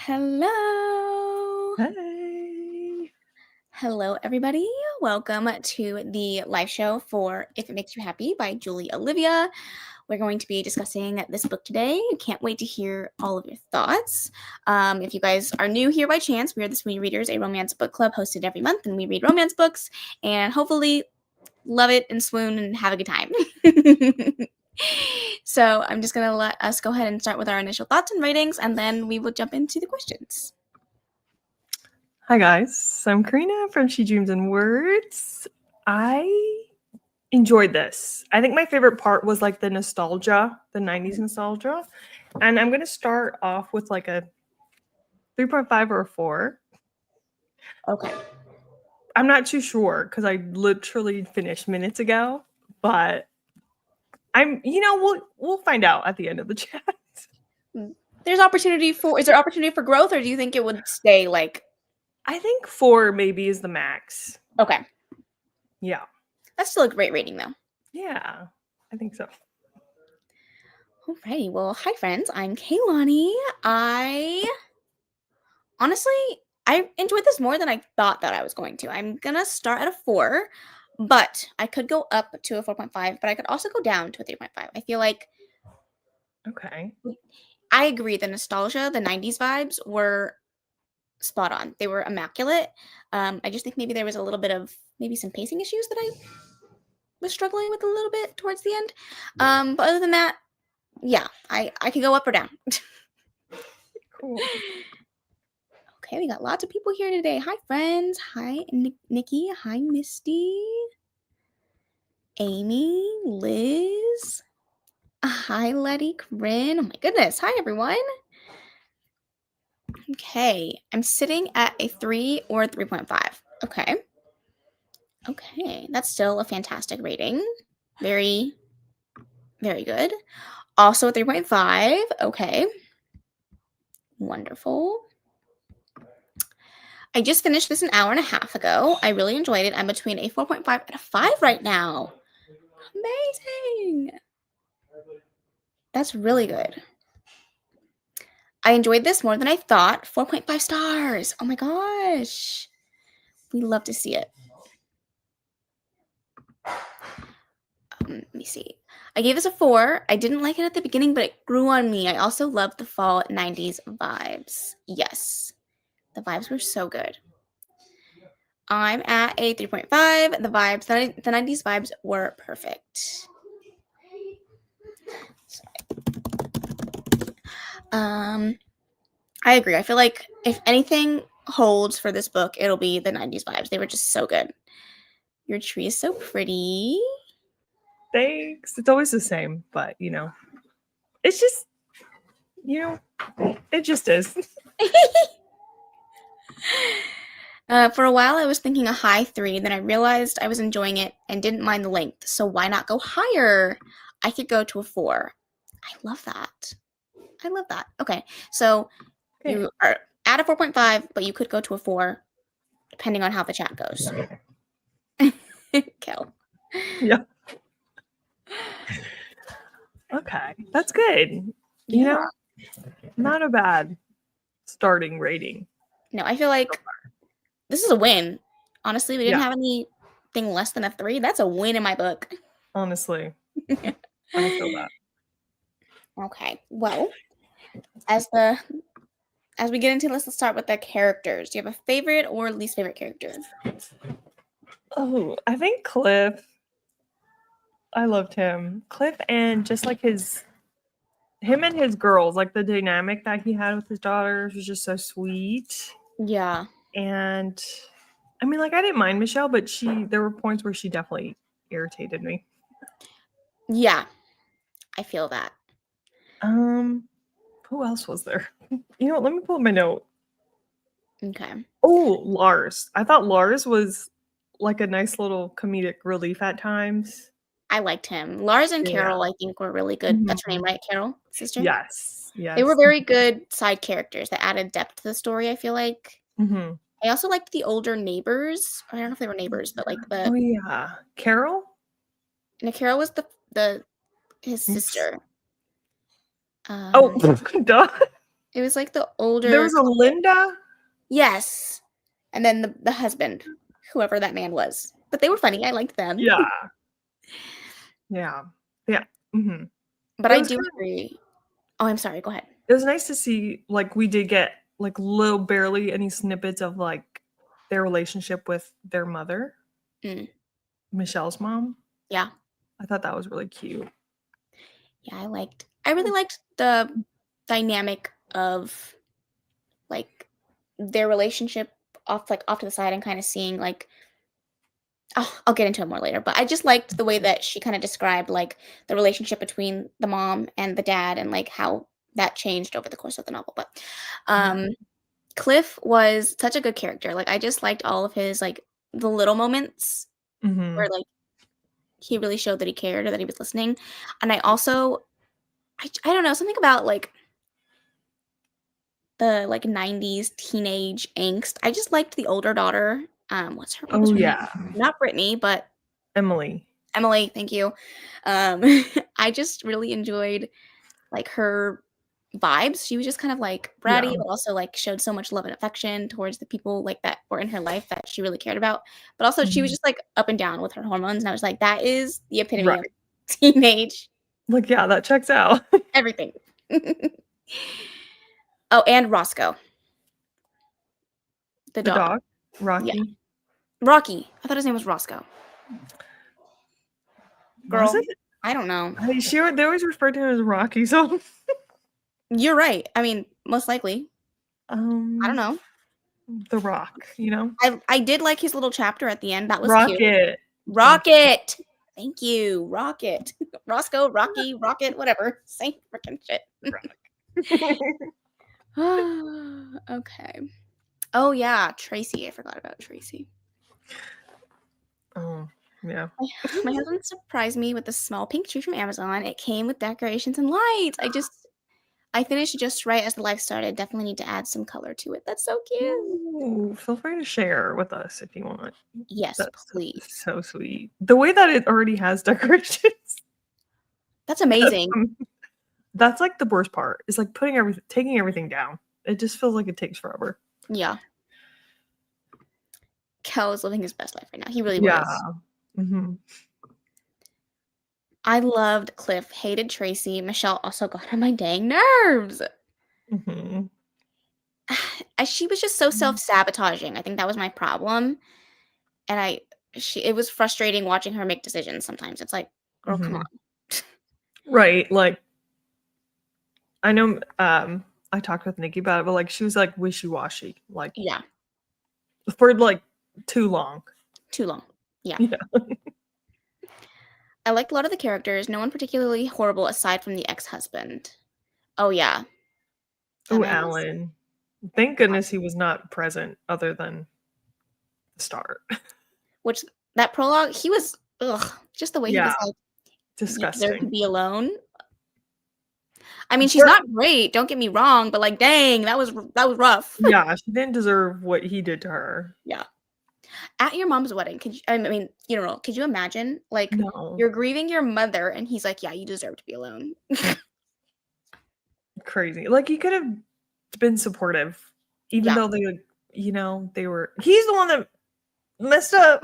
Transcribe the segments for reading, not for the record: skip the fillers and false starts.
Hello. Hey. Hello, everybody. Welcome to the live show for If It Makes You Happy by Julie Olivia. We're going to be discussing this book today. Can't wait to hear all of your thoughts. If you guys are new here by chance, we are the Swoony Readers, a romance book club hosted every month, and we read romance books and hopefully love it and swoon and have a good time. So I'm just going to let us go ahead and start with our initial thoughts and ratings, and then we will jump into the questions. Hi guys, I'm Karina from She Dreams in Words. I enjoyed this. I think my favorite part was like the nostalgia, the 90s nostalgia. And I'm going to start off with like a 3.5 or a 4. Okay. I'm not too sure because I literally finished minutes ago, but we'll find out at the end of the chat. Is there opportunity for growth, or do you think it would stay like? I think 4 maybe is the max. Okay. Yeah. That's still a great rating, though. Yeah, I think so. Alrighty. Well, hi, friends. I'm Kaylani. Honestly, I enjoyed this more than I thought that I was going to. I'm going to start at a 4, but I could go up to a 4.5, but I could also go down to a 3.5. I feel like Okay. I agree. The nostalgia, the 90s vibes were spot on. They were immaculate. I just think maybe there was a little bit of maybe some pacing issues that I was struggling with a little bit towards the end. But other than that, yeah, I could go up or down. Cool. Okay, we got lots of people here today. Hi, friends. Hi, Nikki. Hi, Misty. Amy, Liz. Hi, Letty, Corinne. Oh my goodness. Hi, everyone. Okay, I'm sitting at a 3 or 3.5. Okay. Okay, that's still a fantastic rating. Very, very good. Also a 3.5. Okay. Wonderful. I just finished this an hour and a half ago. I really enjoyed it. I'm between a 4.5 and a 5 right now. Amazing. That's really good. I enjoyed this more than I thought. 4.5 stars. Oh my gosh. We love to see it. Let me see. I gave this a 4. I didn't like it at the beginning, but it grew on me. I also loved the fall 90s vibes. Yes. The vibes were so good. I'm at a 3.5. The 90s vibes were perfect. I agree. I feel like if anything holds for this book, it'll be the 90s vibes. They were just so good. Your tree is so pretty. Thanks. It's always the same, but it's just, it just is. For a while, I was thinking a high 3, then I realized I was enjoying it and didn't mind the length, so why not go higher? I could go to a 4. I love that. Okay, so you are at a 4.5, but you could go to a 4, depending on how the chat goes. Kel. Yeah. Okay, that's good. Yeah. Not a bad starting rating. No, I feel like this is a win. Honestly, we didn't have anything less than a 3. That's a win in my book. Honestly, I feel that. Okay, well, as we get into this, let's start with the characters. Do you have a favorite or least favorite character? Oh, I think Cliff. I loved him. Cliff, and just like him and his girls, like the dynamic that he had with his daughters was just so sweet. Yeah. And I mean, like, I didn't mind Michelle, but there were points where she definitely irritated me. Yeah, I feel that. Who else was there? You know what? Let me pull up my note. Okay. Oh, Lars. I thought Lars was like a nice little comedic relief at times. I liked him. Lars and Carol, I think, were really good. Mm-hmm. That's her name, right? Carol, sister? Yes. They were very good side characters that added depth to the story, I feel like. Mm-hmm. I also liked the older neighbors. I don't know if they were neighbors, but like the... Oh, yeah. Carol? No, Carol was his sister. Oh, duh. It was like the There older was a Linda. yes. And then the husband, whoever that man was. But they were funny. I liked them. Yeah. Yeah. Yeah. Mhm. But It I was do kind of agree. Oh, I'm sorry. Go ahead. it was nice to see, like, we did get, like, little barely any snippets of, like, their relationship with their mother, Mm, Michelle's mom. yeah. I thought that was really cute. Yeah, I really liked the dynamic of like their relationship off to the side and kind of seeing like oh, I'll get into it more later, but I just liked the way that she kind of described like the relationship between the mom and the dad and like how that changed over the course of the novel. But Yeah. um Cliff was such a good character. Like I just liked all of his like the little moments where Mhm. like he really showed that he cared or that he was listening. And I also I don't know, something about like the like 90s teenage angst. I just liked the older daughter. What was Oh, her name? yeah. Not Brittany, but Emily. Emily, thank you. Um, I just really enjoyed like her vibes. She was just kind of like bratty, Yeah. but also like showed so much love and affection towards the people like that were in her life that she really cared about. But also she was Mhm. just like up and down with her hormones, and I was like, that is the epitome of Right. teenage Like, yeah, that checks out. everything. Oh, and Roscoe, the The dog. dog, Yeah, Rocky. Rocky. I thought his name was Roscoe. Was Girl, it? I don't know. They always referred to him as Rocky, so, You're right. I mean, most likely. I don't um, know. The Rock, you know? I did like his little chapter at the end. That was cute. Rocket. Thank you. Rocket. Thank you. Rocket. Roscoe, Rocky, Rocket, whatever. Same freaking shit. Rock. Okay. Oh yeah, Tracy. I forgot about Tracy. Oh, yeah. My husband surprised me with a small pink tree from Amazon. It came with decorations and lights. I finished just right as the life started. Definitely need to add some color to it. That's so cute. Ooh, feel free to share with us if you want. Yes, That's please. so sweet. The way that it already has decorations, That's that's, amazing. that's like the worst part. Is like taking everything down. It just feels like it takes forever. Yeah. Kel is living his best life right now. He really Yeah. was. Hmm. I loved Cliff, hated Tracy. Michelle also got on my dang nerves. Hmm. She was just so self-sabotaging. I think that was my problem. And it was frustrating watching her make decisions sometimes. It's like, girl, come Hmm. on. Right. Like I know. I talked with Nikki about it, but like she was like wishy washy, like Yeah, for like too long. too long. Yeah. Yeah. I liked a lot of the characters. No one particularly horrible aside from the ex-husband. Oh yeah, that Oh, man was Alan. Thank goodness he was not present other than the start. which that prologue, he was ugh, just the way he Yeah. was like, "You deserve to Disgusting. be alone." I mean, she's Or not great, don't get me wrong, but like, dang, that was rough. yeah, she didn't deserve what he did to her. Yeah. At your mom's wedding, I mean, funeral, could you imagine? Like, No. you're grieving your mother, and he's like, "Yeah, you deserve to be alone." Crazy. Like he could have been supportive, even Yeah, though they were he's the one that messed up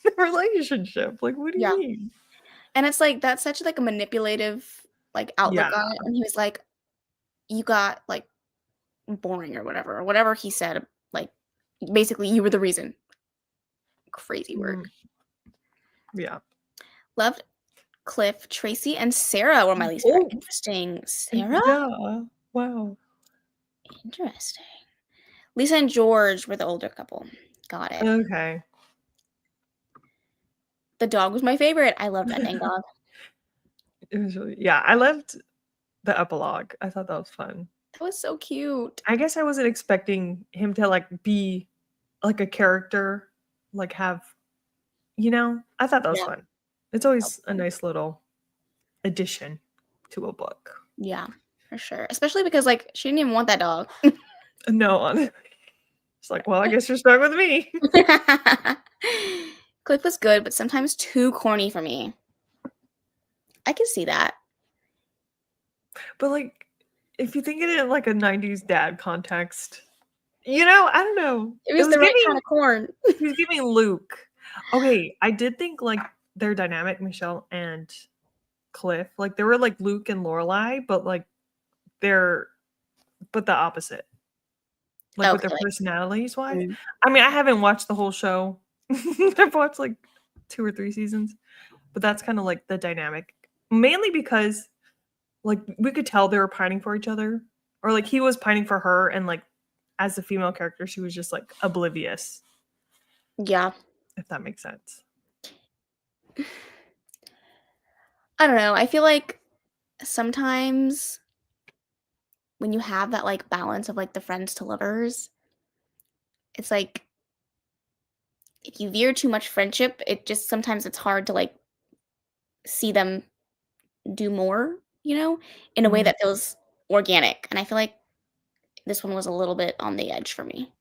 the relationship. Like, what do you yeah. mean? And it's like, that's such like a manipulative, like, outlook Yeah. on it, and he was like, "You got, like, boring," or whatever he said, like, basically, "You were the reason." Crazy Mm, work. yeah. Loved Cliff, Tracy, and Sarah were my least favorite. Oh, Interesting. Sarah? yeah. Wow. Interesting. Lisa and George were the older couple. Got it. Okay. The dog was my favorite. I loved that dang dog. It was really yeah, I loved the epilogue. I thought that was fun. That was so cute. I guess I wasn't expecting him to, like, be, like, a character, like, I thought that was Yeah. fun. It's always a nice little addition to a book. Yeah, for sure. Especially because, like, she didn't even want that dog. No, it's like, "Well, I guess you're stuck with me." Cliff was good, but sometimes too corny for me. I can see that. But, like, if you think of it in like a 90s dad context, I don't know. It It was was the right kind giving of corn. he was giving Luke. Okay, I did think like their dynamic, Michelle and Cliff, like they were like Luke and Lorelai, but like they're but the opposite. Like with Okay, their personalities wise. mm, I mean, I haven't watched the whole show. I've watched like 2 or 3 seasons, but that's kind of like the dynamic. Mainly because like we could tell they were pining for each other, or like he was pining for her, and like as the female character, she was just like oblivious, yeah. if that makes sense. I don't know. I feel like sometimes when you have that like balance of like the friends to lovers, it's like if you veer too much friendship, it just sometimes it's hard to like see them do more, in a way Mhm. that feels organic. And I feel like this one was a little bit on the edge for me.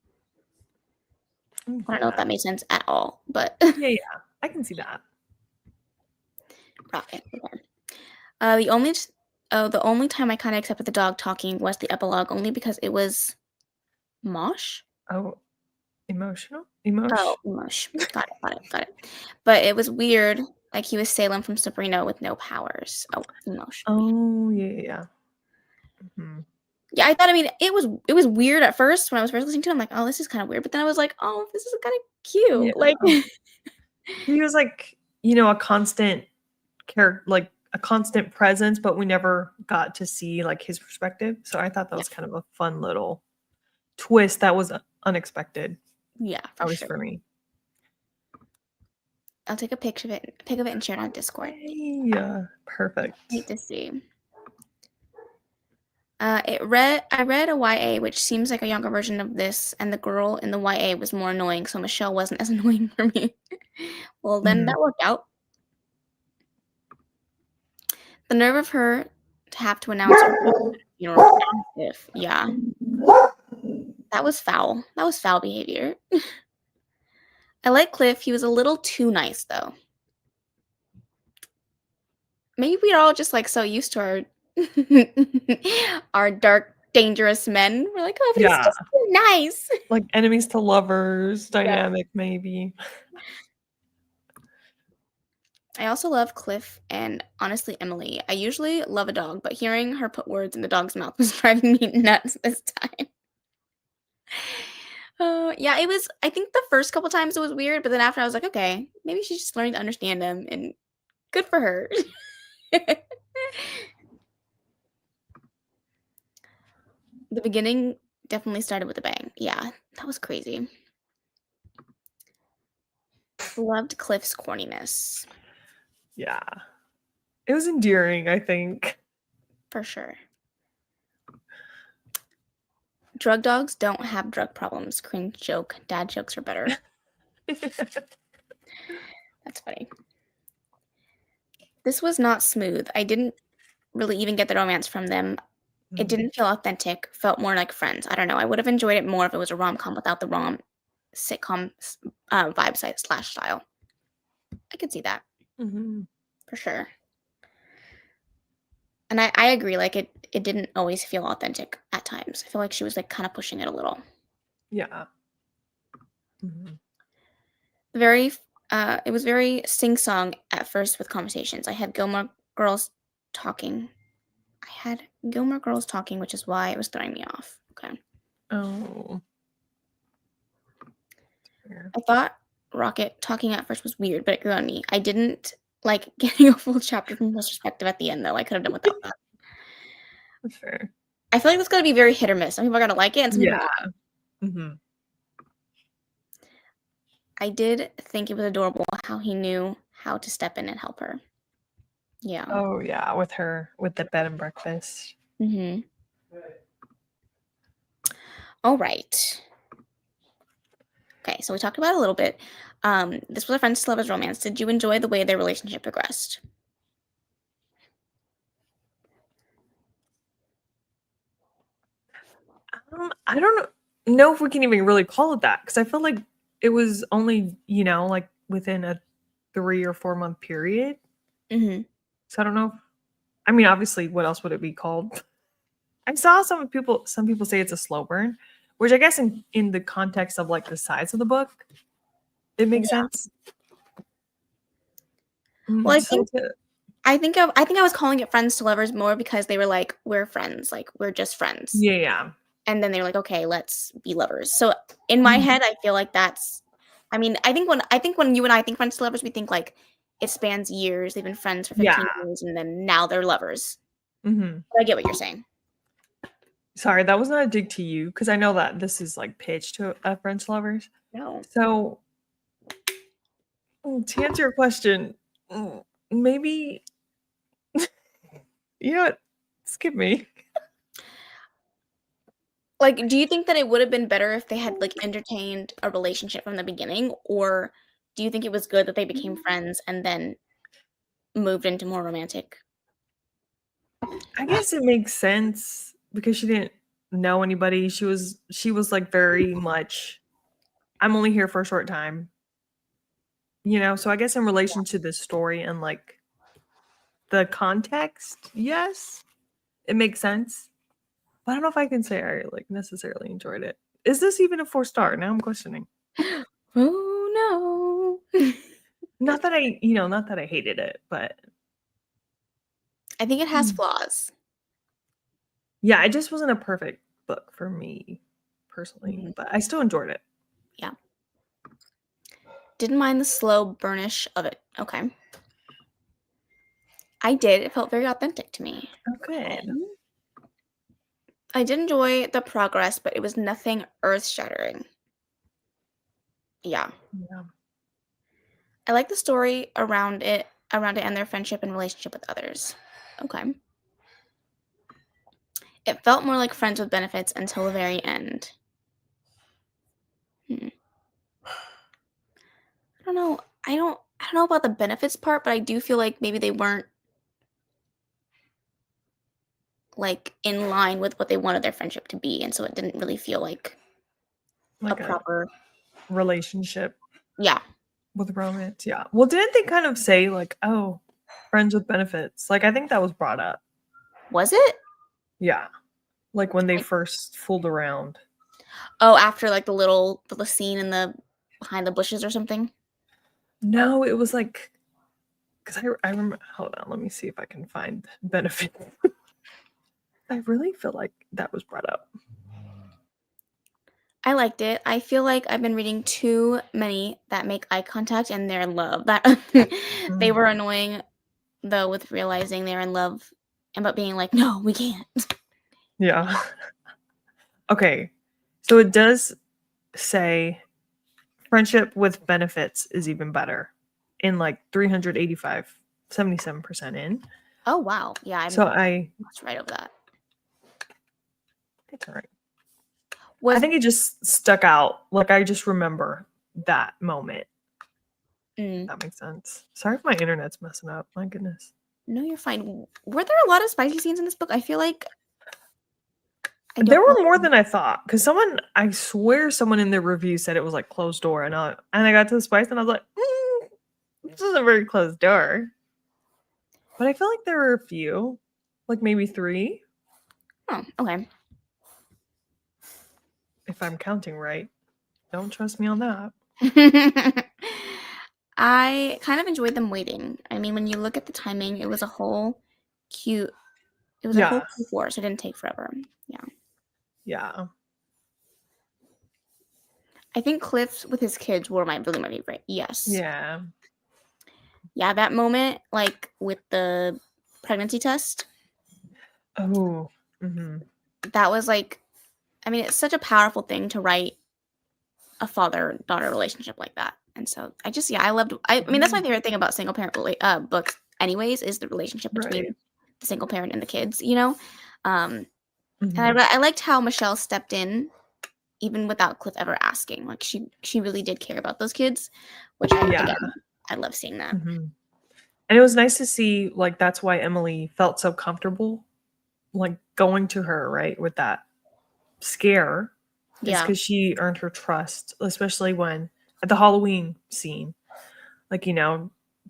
I can I see don't know if that. that made sense at all, but Yeah, I can see that. Rocket. Okay. The only time I kind of accepted the dog talking was the epilogue, only because it was Mosh. Oh, emotional? Oh, Emotion? Mosh. Got it. But it was weird. Like he was Salem from Sabrina with no powers. Oh, Mosh. Oh, yeah, yeah, yeah. Mhm. Yeah, I thought. I mean, it was weird at first when I was first listening to it. I'm like, oh, this is kind of weird. But then I was like, oh, this is kind of Yeah. cute. Like, He was like, a constant character, like a constant presence, but we never got to see like his perspective. So I thought that yeah, was kind of a fun little twist that was unexpected, yeah, at for least sure. for me. I'll take a pic of it, and share it on Discord. Yeah, perfect. Need to see. I read a YA, which seems like a younger version of this, and the girl in the YA was more annoying, so Michelle wasn't as annoying for me. Well, then Mhm. that worked out. The nerve of her to have to announce her funeral as if, yeah, that was foul. That was foul behavior. I like Cliff. He was a little too nice, though. Maybe we're all just like so used to our our dark, dangerous men. We're like, oh, but he's Yeah, just too nice. like enemies to lovers Yeah. dynamic, maybe. I also love Cliff and honestly Emily. I usually love a dog, but hearing her put words in the dog's mouth was driving me nuts this time. Yeah, it was. I think the first couple times it was weird, but then after I was like, okay, maybe she's just learning to understand him, and good for her. The beginning definitely started with a bang. Yeah, that was crazy. Loved Cliff's corniness Yeah. It was endearing, I think. for sure. Drug dogs don't have drug problems. Cringe joke. Dad jokes are better. That's funny. This was not smooth. I didn't really even get the romance from them. It didn't feel authentic. Felt more like Friends. I don't know. I would have enjoyed it more if it was a rom-com without the sitcom vibe slash style. I could see that Mhm. for sure. And I agree. Like it didn't always feel authentic at times. I feel like she was like kind of pushing it a little. Yeah. Mhm. Very. It was very sing-song at first with conversations. I had Gilmore Girls talking. Which is why it was throwing me off. Okay. Oh. Fair. I thought Rocket talking at first was weird, but it grew on me. I didn't like getting a full chapter from his perspective at the end, though. I could have done without that. That's fair. I feel like it's going to be very hit or miss. Some people are going to like it, and some people Yeah. not. Mhm. I did think it was adorable how he knew how to step in and help her. Yeah. Oh, yeah, with the bed and breakfast. Mm-hmm. All right. Okay, so we talked about it a little bit. This was a friends to lovers romance. Did you enjoy the way their relationship progressed? I don't know if we can even really call it that, because I feel like it was only, like within a 3 or 4 month period. Mm-hmm. So I don't know. I mean, obviously, what else would it be called? I saw some people say it's a slow burn, which I guess in the context of like the size of the book, it makes Yeah. sense. Well, So I think I was calling it friends to lovers more because they were like, we're friends, like we're just friends. yeah. And then they're like, okay, let's be lovers. So in my Mhm. head, I feel like that's I mean, I think when you and I think friends to lovers, we think like it spans years. They've been friends for Yeah. 15 years and then now they're lovers. Hmm. But I get what you're saying. Sorry, that was not a dig to you because I know that this is like pitched to French lovers. No. So to answer your question, maybe you know what? Skip me. Like, do you think that it would have been better if they had like entertained a relationship from the beginning, or do you think it was good that they became friends and then moved into more romantic? I guess it makes sense because she didn't know anybody. She was like very much I'm only here for a short time. So I guess in relation to this story and like the context, yes, it makes sense. But I don't know if I can say I like necessarily enjoyed it. Is this even a 4 star? Now I'm questioning. Oh no. Not that I hated it, but I think it has Mm. flaws. Yeah, it just wasn't a perfect book for me personally, Mhm. but I still enjoyed it. Yeah. Didn't mind the slow burnish of it. Okay. I did. It felt very authentic to me. Oh, good. I did enjoy the progress, but it was nothing earth-shattering. Yeah. Yeah. I like the story around it and their friendship and relationship with others. Okay. It felt more like friends with benefits until the very end. Hmm. I don't know. I don't know about the benefits part, but I do feel like maybe they weren't like in line with what they wanted their friendship to be, and so it didn't really feel like a Like a proper relationship yeah. with romance. Yeah. Well, didn't they kind of say like, oh, friends with benefits? Like I think that was brought up. Was it? Yeah. Like when they Like, first fooled around. oh, after like the scene in the behind the bushes or something? No, it was like because I remember. Hold on, let me see if I can find benefit. I really feel like that was brought up. I liked it. I feel like I've been reading too many that make eye contact and they're in love. That they Mm. were annoying though with realizing they're in love and but being like, "No, we can't." Yeah. Okay. So it does say friendship with benefits is even better in like 385, 77% in. Oh, wow. Yeah, So I'm I that's right over that. it's all right. I Was think it just stuck out. Like I just remember that moment. mm, That makes sense. Sorry if my internet's messing up. My goodness. no, you're fine. Were there a lot of spicy scenes in this book? I feel like I There don't know. were more than I thought because I swear, someone in the review said it was like closed door, and I got to the spice and I was like, this is a very closed door. But I feel like there were a few, like maybe 3, Oh, okay. if I'm counting right. Don't trust me on that. I kind of enjoyed them waiting. I mean, when you look at the timing, cute it was a whole Yeah, Q4, so it didn't take forever. Yeah. yeah, I think Cliff with his kids were really my favorite. Yes. yeah. Yeah, that moment, like with the pregnancy test, Oh, hmm, that was like, I mean, it's such a powerful thing to write a father daughter relationship like that. And so yeah, I mean, that's my favorite thing about single parent books, anyways, is the relationship right. between the single parent and the kids, you know? Um, and Hmm. I liked how Michelle stepped in even without Cliff ever asking. Like she really did care about those kids, which Yeah. again, I love seeing that. Hmm. And it was nice to see, like, that's why Emily felt so comfortable, like, going to her, right, with that scare, is Yeah. because she earned her trust, especially when at the Halloween scene, like,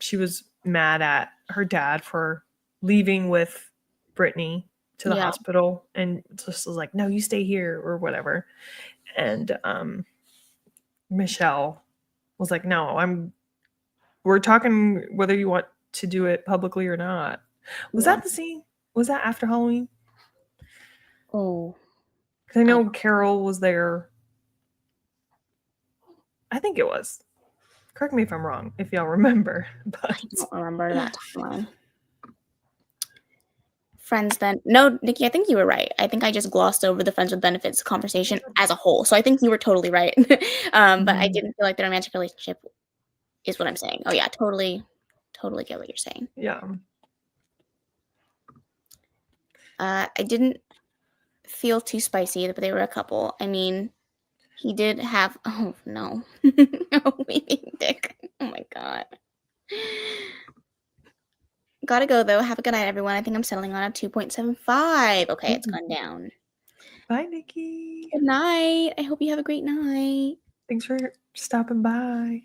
she was mad at her dad for leaving with Brittany to the Yeah. hospital, and just was like, no, you stay here or whatever. And Michelle was like, no, we're talking whether you want to do it publicly or not. Was Yeah. that the scene? Was that after Halloween? Oh, Because I I know Carol was there. I think it was. Correct me if I'm wrong, if y'all remember. But don't remember that timeline. Friends then. No, Nikki, I think you were right. I think I just glossed over the friends with benefits conversation as a whole. So I think you were totally right. But I didn't feel like the romantic relationship is what I'm saying. Oh yeah, totally get what you're saying. yeah. I didn't feel too spicy, but they were a couple. I mean, he did have. Oh no, weeping dick. Oh my god. Gotta go though. Have a good night, everyone. I think I'm settling on a 2.75. Okay, it's gone down. Bye, Nikki. Good night. I hope you have a great night. Thanks for stopping by.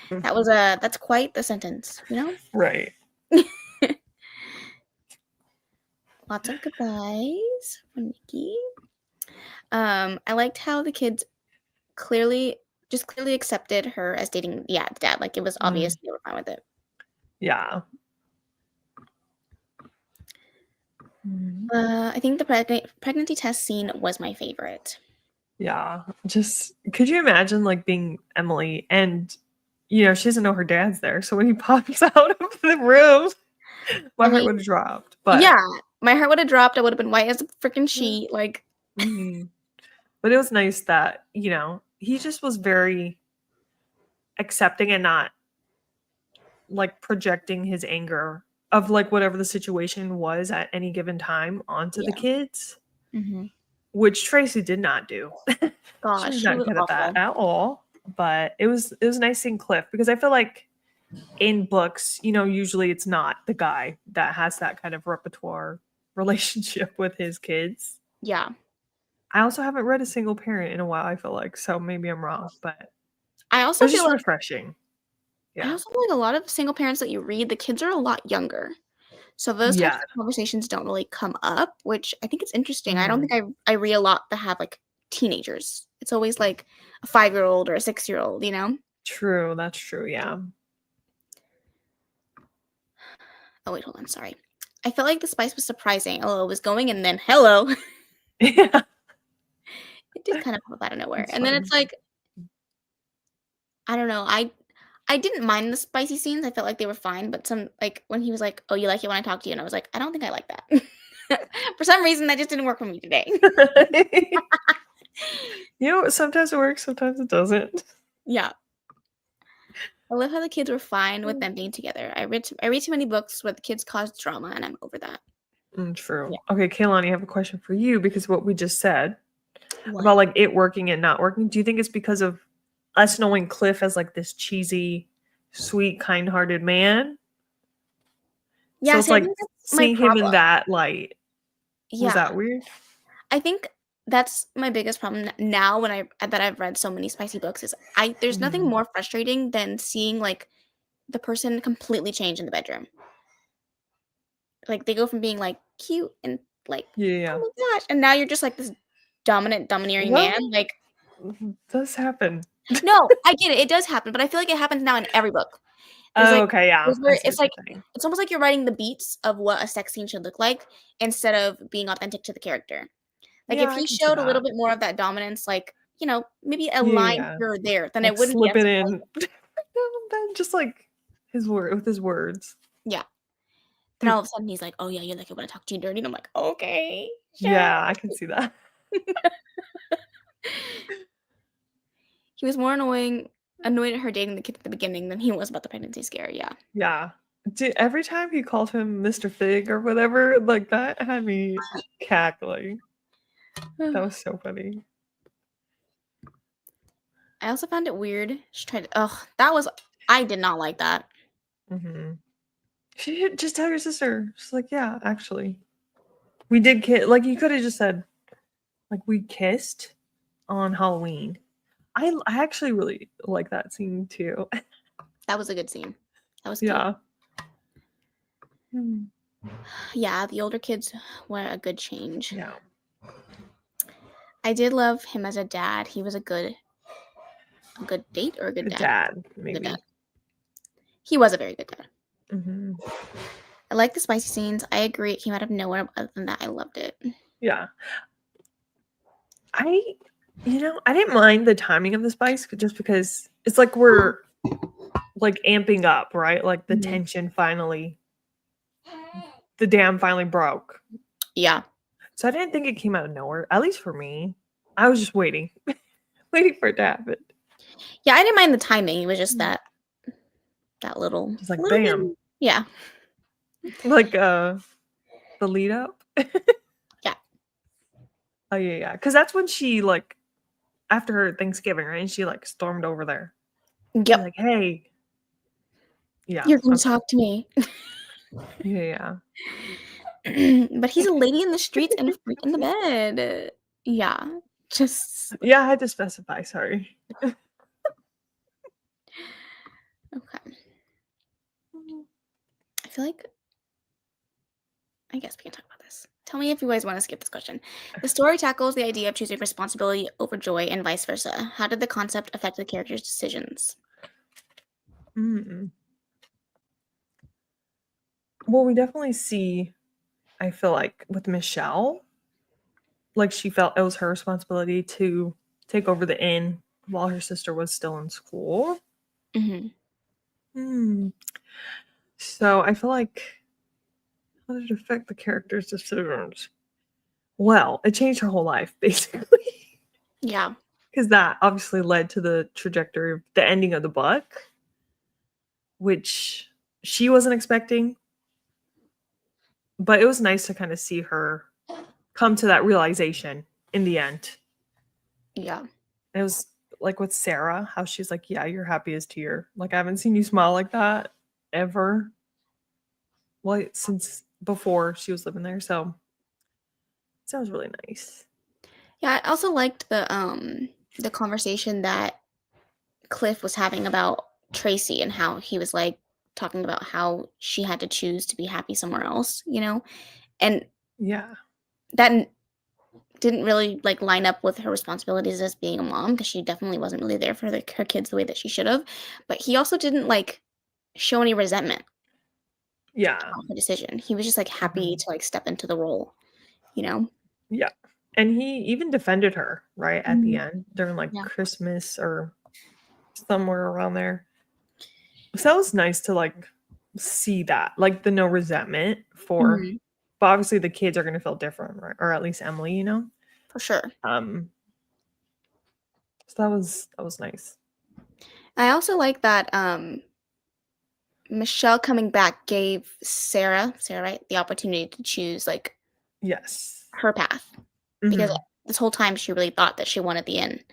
That's quite the sentence, you know? Right. Lots of goodbyes from Nikki. I liked how the kids clearly accepted her as dating, the dad. Like, it was obvious they were fine with it. Yeah. I think the pregnancy test scene was my favorite. Yeah. Just could you imagine like being Emily and she doesn't know her dad's there. So when he pops out of the room, my heart would have dropped. But yeah, my heart would have dropped. I would have been white as a freaking sheet. Like, but it was nice that, he just was very accepting and not like projecting his anger of like whatever the situation was at any given time onto the kids, which Tracy did not do. gosh, She was she not was good at that awful. at all. But it was nice seeing Cliff, because I feel like in books, usually it's not the guy that has that kind of repertoire relationship with his kids. Yeah. I also haven't read a single parent in a while, I feel like, so maybe I'm wrong, but I it also was feel just like refreshing. I Yeah. also feel like a lot of single parents that you read, the kids are a lot younger. So those types Yeah. of conversations don't really come up, which I think it's interesting. I don't Mhm. think I read a lot that have like teenagers. It's always like a 5-year-old or a 6-year-old, you know? True, that's true, yeah. Oh wait, hold on, sorry. I felt like the spice was surprising. Oh, it was going and then hello. Yeah. It did kind of pop out of nowhere. That's And then fun. it's like, I don't know, I didn't mind the spicy scenes. I felt like they were fine, but some like when he was like, "Oh, you like it when I talk to you," and I was like, "I don't think I like that." For some reason, that just didn't work for me today. Sometimes it works, sometimes it doesn't. Yeah, I love how the kids were fine with them being together. I read too many books where the kids caused drama, and I'm over that. True. Yeah. Okay, Kaylani, I have a question for you, because what we just said What? about like it working and not working, do you think it's because of us knowing Cliff as like this cheesy, sweet, kind-hearted man? So Yeah, it's see, I like think that's my seeing him in problem. that light. Was Yeah, that weird? I think that's my biggest problem now when I've read so many spicy books is there's nothing Mhm. more frustrating than seeing like the person completely change in the bedroom. Like, they go from being, like, cute and, like, "Oh Yeah. my gosh," and now you're just, like, this domineering Well, man, like does happen. no, I get it, it does happen, but I feel like it happens now in every book. There's, Oh, like okay, yeah. there's I where see it's, what like you're saying. it's almost like you're writing the beats of what a sex scene should look like instead of being authentic to the character. Like, Yeah, if I he can see showed a little that. bit more of that dominance, like, maybe a Yeah, line yeah. here or there, then I Like wouldn't be slip as it surprised. in. Then just like with his words. Yeah. Then all of a sudden he's like, "Oh, yeah, you like it when I talk to you dirty," and I'm like, "Okay, sure." Yeah, I can see that. He was more annoyed at her dating the kid at the beginning than he was about the pregnancy scare, yeah. Yeah. Every time he called him Mr. Fig or whatever, like that had me cackling. That was so funny. I also found it weird. She tried to that was I did not like that. Hmm. She did just tell your sister. She's like, yeah, actually, we did kiss. Like you could have just said, like we kissed on Halloween. I actually really like that scene too. That was a good scene. That was cute. Yeah. Hmm. Yeah, the older kids were a good change. Yeah. I did love him as a dad. He was a good date or a good Good dad. dad, Good dad. maybe. He was a very good dad. Hmm. I like the spicy scenes. I agree, it came out of nowhere. But other than that, I loved it. Yeah. I didn't mind the timing of the spice just because it's like we're like amping up, right? Like the Mhm. tension finally, the dam finally broke. Yeah. So I didn't think it came out of nowhere, at least for me. I was just waiting, waiting for it to happen. Yeah, I didn't mind the timing. It was just that little Just like little bam. bit. Yeah. Like the lead up. Yeah. Oh yeah. Because that's when she like after her Thanksgiving, right? And she like stormed over there. She's Yep. like, hey. Yeah. You're gonna Okay. talk to me. Yeah. But he's a lady in the streets and a freak in the bed. Yeah. Just Yeah, I had to specify, sorry. okay. I feel like I guess we can talk about this. Tell me if you guys want to skip this question. The story tackles the idea of choosing responsibility over joy and vice versa. How did the concept affect the characters' decisions? Mm. Well, we definitely see, I feel like with Michelle, like she felt it was her responsibility to take over the inn while her sister was still in school. Hmm. Hmm. So I feel like how did it affect the characters' decisions? Well, it changed her whole life, basically. Yeah. Because that obviously led to the trajectory of the ending of the book, which she wasn't expecting. But it was nice to kind of see her come to that realization in the end. Yeah. It was like with Sarah, how she's like, yeah, your happiest here. Like, I haven't seen you smile like that ever. Well, since before she was living there. So that was really nice. Yeah, I also liked the conversation that Cliff was having about Tracy and how he was like talking about how she had to choose to be happy somewhere else, you know? And Yeah. that didn't really like line up with her responsibilities as being a mom because she definitely wasn't really there for her kids the way that she should have. But he also didn't like show any resentment Yeah. on her decision. He was just like happy Mhm. to like step into the role, you know? Yeah. And he even defended her, right? At the Mhm. end during like Yeah. Christmas or somewhere around there. So that was nice to like see that, like the no resentment for, Mhm. but obviously the kids are going to feel different, right? Or at least Emily, For sure. Um, so that was nice. I also like that Michelle coming back gave Sarah, right, the opportunity to choose like Yes. her path because Hmm. this whole time she really thought that she wanted the inn,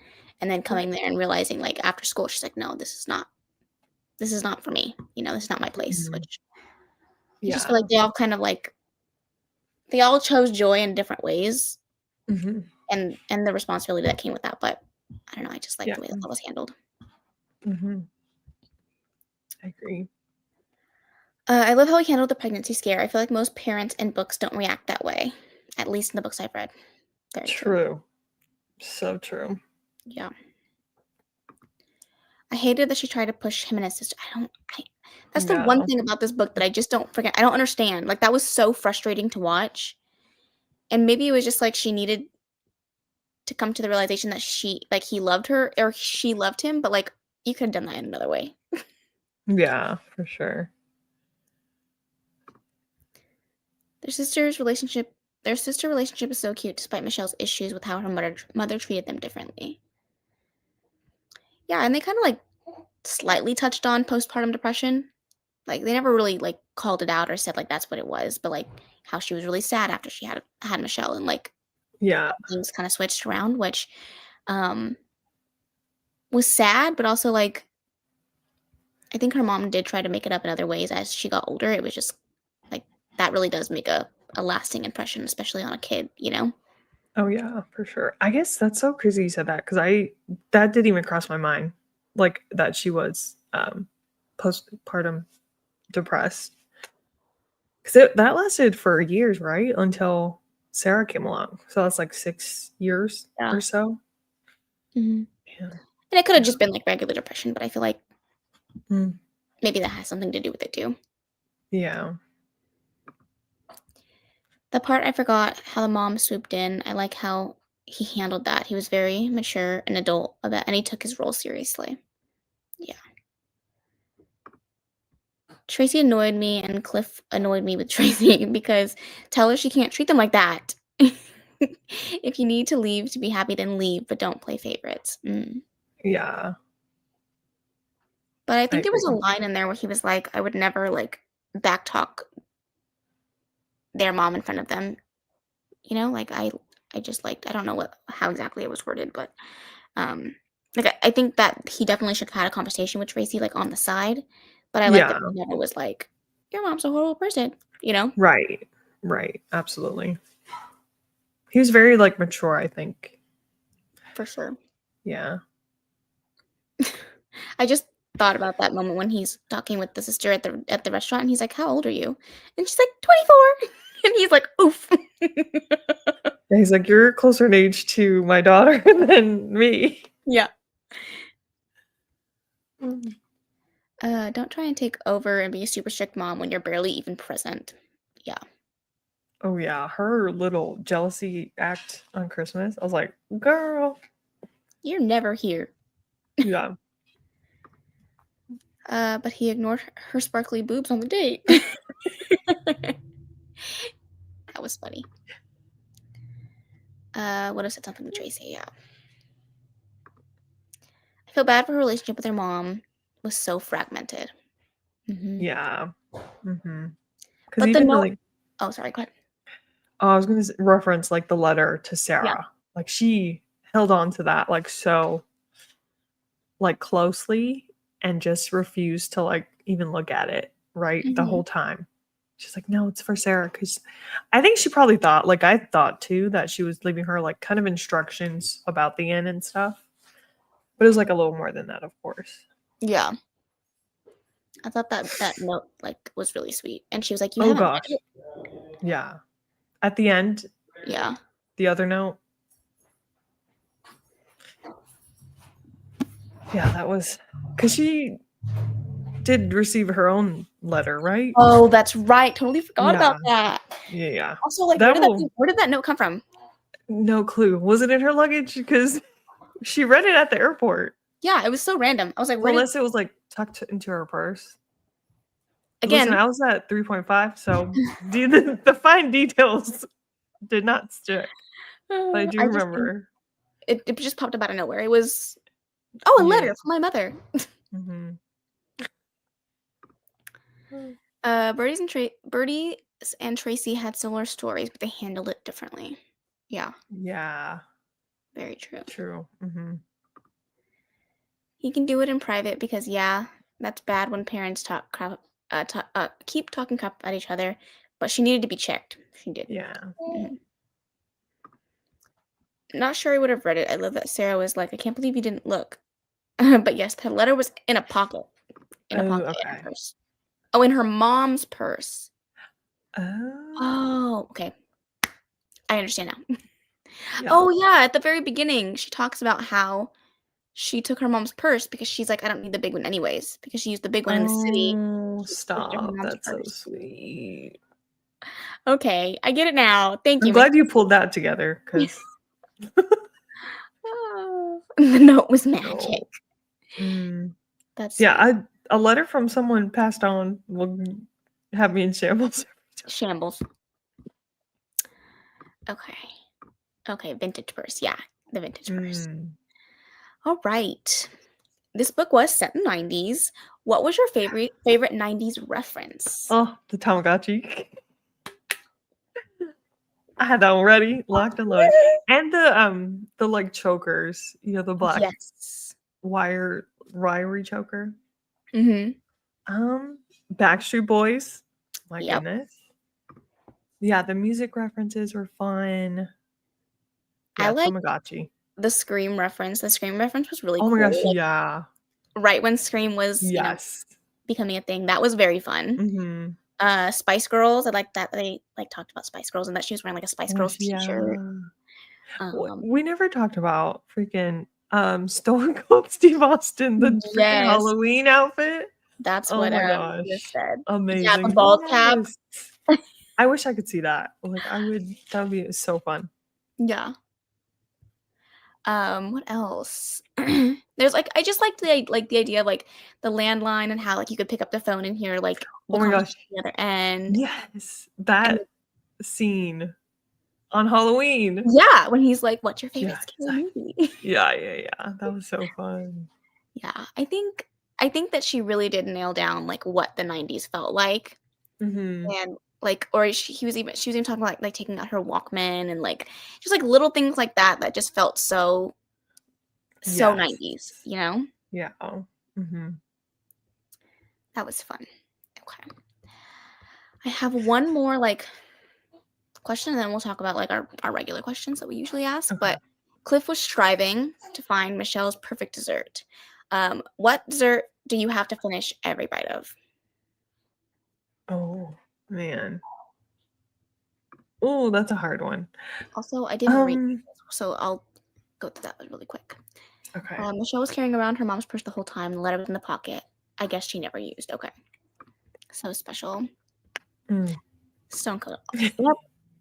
and then coming there and realizing like after school she's like, no, this is not for me. You know, this is not my place. Hmm. Which I just feel like Yeah. they all kind of like they all chose joy in different ways, Hmm. and the responsibility that came with that. But I don't know. I just like Yeah. the way that was handled. Hmm. I agree. I love how he handled the pregnancy scare. I feel like most parents in books don't react that way, at least in the books I've read. Very true. True. So true. Yeah. I hated that she tried to push him and his sister. That's the one Yeah. thing about this book that I just don't forget. I don't understand. Like that was so frustrating to watch. And maybe it was just like she needed to come to the realization that he loved her or she loved him, but like you could have done that in another way. Yeah, for sure. Their sister's relationship their sister relationship is so cute despite Michelle's issues with how her mother treated them differently. Yeah, and they kind of like slightly touched on postpartum depression. Like they never really like called it out or said like that's what it was, but like how she was really sad after she had Michelle and like Yeah. things kind of switched around, which um was sad, but also like I think her mom did try to make it up in other ways as she got older. It was just like that really does make a lasting impression, especially on a kid, you know? Oh yeah, for sure. I guess that's so crazy you said that because that didn't even cross my mind, like that she was postpartum depressed. Because that lasted for years, right? Until Sarah came along. So that's like 6 years Yeah. or so. Mhm. Yeah. And it could have just been like regular depression, but I feel like Mm. maybe that has something to do with it too. Yeah. The part I forgot how the mom swooped in. I like how he handled that. He was very mature and adult about, and he took his role seriously. Yeah. Tracy annoyed me, and Cliff annoyed me with Tracy because tell her she can't treat them like that. If you need to leave to be happy, then leave, but don't play favorites. Yeah. But I I think there was a agree. line in there where he was like, I would never like backtalk their mom in front of them. You know, like I just liked I don't know how exactly it was worded, but like I think that he definitely should have had a conversation with Tracy like on the side. But I like that Yeah. he never was like, your mom's a horrible person, you know? Right. Right. Absolutely. He was very like mature, I think. For sure. Yeah. I just thought about that moment when he's talking with the sister at the restaurant and he's like, how old are you? And she's like, 24. And he's like, oof. And he's like, you're closer in age to my daughter than me. Yeah. Mm. Don't try and take over and be a super strict mom when you're barely even present. Yeah. Oh yeah, her little jealousy act on Christmas. I was like, girl. You're never here. Yeah. But he ignored her sparkly boobs on the date. That was funny. Would have said something to Tracy, yeah. I feel bad for her relationship with her mom was so fragmented. Yeah. Mm-hmm. Because But the even note like, oh sorry, go ahead. I was going to reference like the letter to Yeah. Sarah. Like she held on to that like so like closely and just refused to like even look at it, right? The Mhm. whole time. She's like, no, it's for Sarah. Because I think she probably thought, like I thought too, that she was leaving her like kind of instructions about the inn and stuff. But it was like a little more than that, of course. Yeah. I thought that note like was really sweet. And she was like, you Oh haven't read gosh. it? Yeah. At the end, Yeah. the other note. Yeah, that was because she did receive her own letter, right? Oh, that's right. Totally forgot Yeah. about that. Yeah, yeah. Also, like, That will where did that note come from? no clue. Was it in her luggage? Because she read it at the airport. Yeah, it was so random. I was like, So where did unless it was like tucked into her purse. Listen, again? I was at 3.5, so the fine details did not stick. But I do I just think remember. it just popped up out of nowhere. It was a Yeah. letter from my mother. Mm-hmm. Birdie and Tracy had similar stories, but they handled it differently. Yeah, Yeah. very true. True. Mm-hmm. He can do it in private because yeah, that's bad when parents keep talking crap at each other. But she needed to be checked. She did. Yeah. Mhm. Not sure I would have read it. I love that Sarah was like, I can't believe you didn't look. But yes, the letter was in a pocket. In a Oh, pocket in her okay. purse. Oh, in her mom's purse. Oh. Oh, okay. I understand now. Yeah. Oh, yeah, at the very beginning, she talks about how she took her mom's purse because she's like, "I don't need the big one anyways," because she used the big one in the city. Oh, She switched to her stop. mom's That's so purse. sweet. Okay, I get it now. Thank I'm you, glad makes you sense. pulled that together because Oh, the note was magic. no. Mm. That's Yeah, sweet. a letter from someone passed on will have me in shambles. Shambles. Okay. Okay, vintage purse. Yeah, the vintage purse. Mm. All right. This book was set in 90s. What was your favorite 90s reference? Oh, the Tamagotchi. I had that one ready, locked and loaded. And the like chokers, the black Yes. wiry choker. Mhm. Backstreet Boys. My Yep. goodness. Yeah, the music references were fun. I Yeah, like Tamagotchi. the Scream reference. The Scream reference was really Oh my gosh, cool. yeah. Right when Scream was, Yes. becoming a thing. That was very fun. Mhm. Spice Girls. I like that they like talked about Spice Girls and that she was wearing like a Spice Oh, Girls t-shirt. we never talked about freaking Stone Cold Steve Austin, the freaking Yes, Halloween outfit. that's Oh what my just gosh. said. Yeah, the Amazing. bald cap. Yes. I wish I could see that. Like that would be so fun. Yeah. What else? There's like I just liked the idea of like the landline and how like you could pick up the phone and hear like the Oh my conversation gosh. at the other end. Yes. And That scene on Halloween. yeah, when he's like, "What's your favorite Yeah, scary movie?" yeah. That was so fun. Yeah, I think that she really did nail down like what the 90s felt like. Mm-hmm. And like or she was even talking about like taking out her Walkman and like just like little things like that that just felt so Yes. 90s, you know? Yeah. Mm-hmm. That was fun. Okay. I have one more like question and then we'll talk about like our regular questions that we usually ask. Okay. But Cliff was striving to find Michelle's perfect dessert. What dessert do you have to finish every bite of? Oh man. Oh, that's a hard one. Also, I didn't read Um, this, so I'll go through that really quick. okay. Michelle was carrying around her mom's purse the whole time. The letter was in the pocket. I guess she never used. Okay. So special. Mm. Stone Cold. Oh Yep.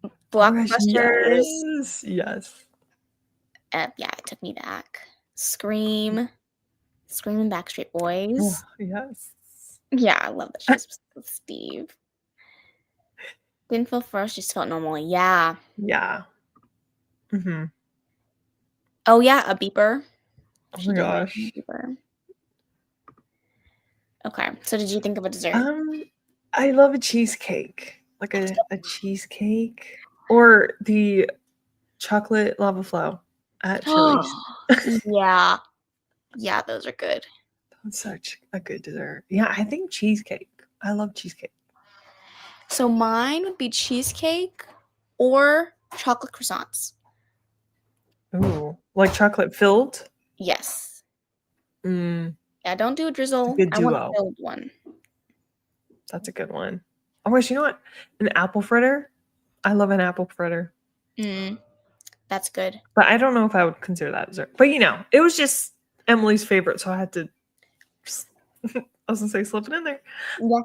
my gosh, Blockbusters. yes. Yeah, it took me back. Scream. Scream and Backstreet Boys. Oh, yes. Yeah, I love that she was with Steve. Didn't feel first, just felt normal. Yeah. Yeah. Mm-hmm. Oh yeah, a beeper. Oh She my did mention gosh. a beeper. Okay. So did you think of a dessert? I love a cheesecake. Like a cheesecake. Or the chocolate lava flow at Chili's. Yeah. Yeah, those are good. That's such a good dessert. Yeah, I think cheesecake. I love cheesecake. So mine would be cheesecake or chocolate croissants. Ooh, like chocolate filled? Yes. Mm, Yeah, don't do a it's a drizzle. good I want a duo. filled one. That's a good one. Oh my gosh, you know what? An apple fritter? I love an apple fritter. That's good. But I don't know if I would consider that dessert. But it was just Emily's favorite, so I had to I was gonna say slip it in there. Yeah.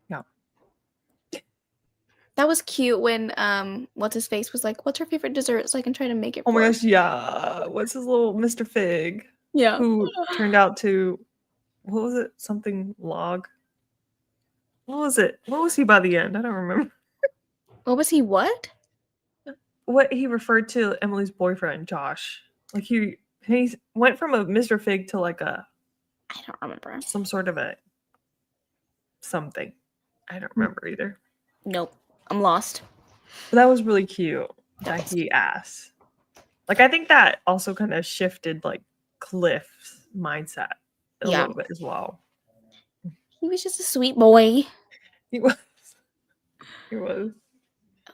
Yeah. That was cute when what's his face was like, "What's her favorite dessert?" So I can try to make it Oh for my her. gosh, yeah. What's his little Mr. Fig? Yeah. Who turned out to what was it? Something log. What was it? What was he by the end? I don't remember. What was he? What? What he referred to Emily's boyfriend, Josh. Like he went from a Mr. Fig to like a I don't remember. some sort of a something. I don't remember either. Nope. I'm lost. But that was really cute That that was he asked. Like I think that also kind of shifted like Cliff's mindset a yeah. little bit as well. He was just a sweet boy. He was. He was.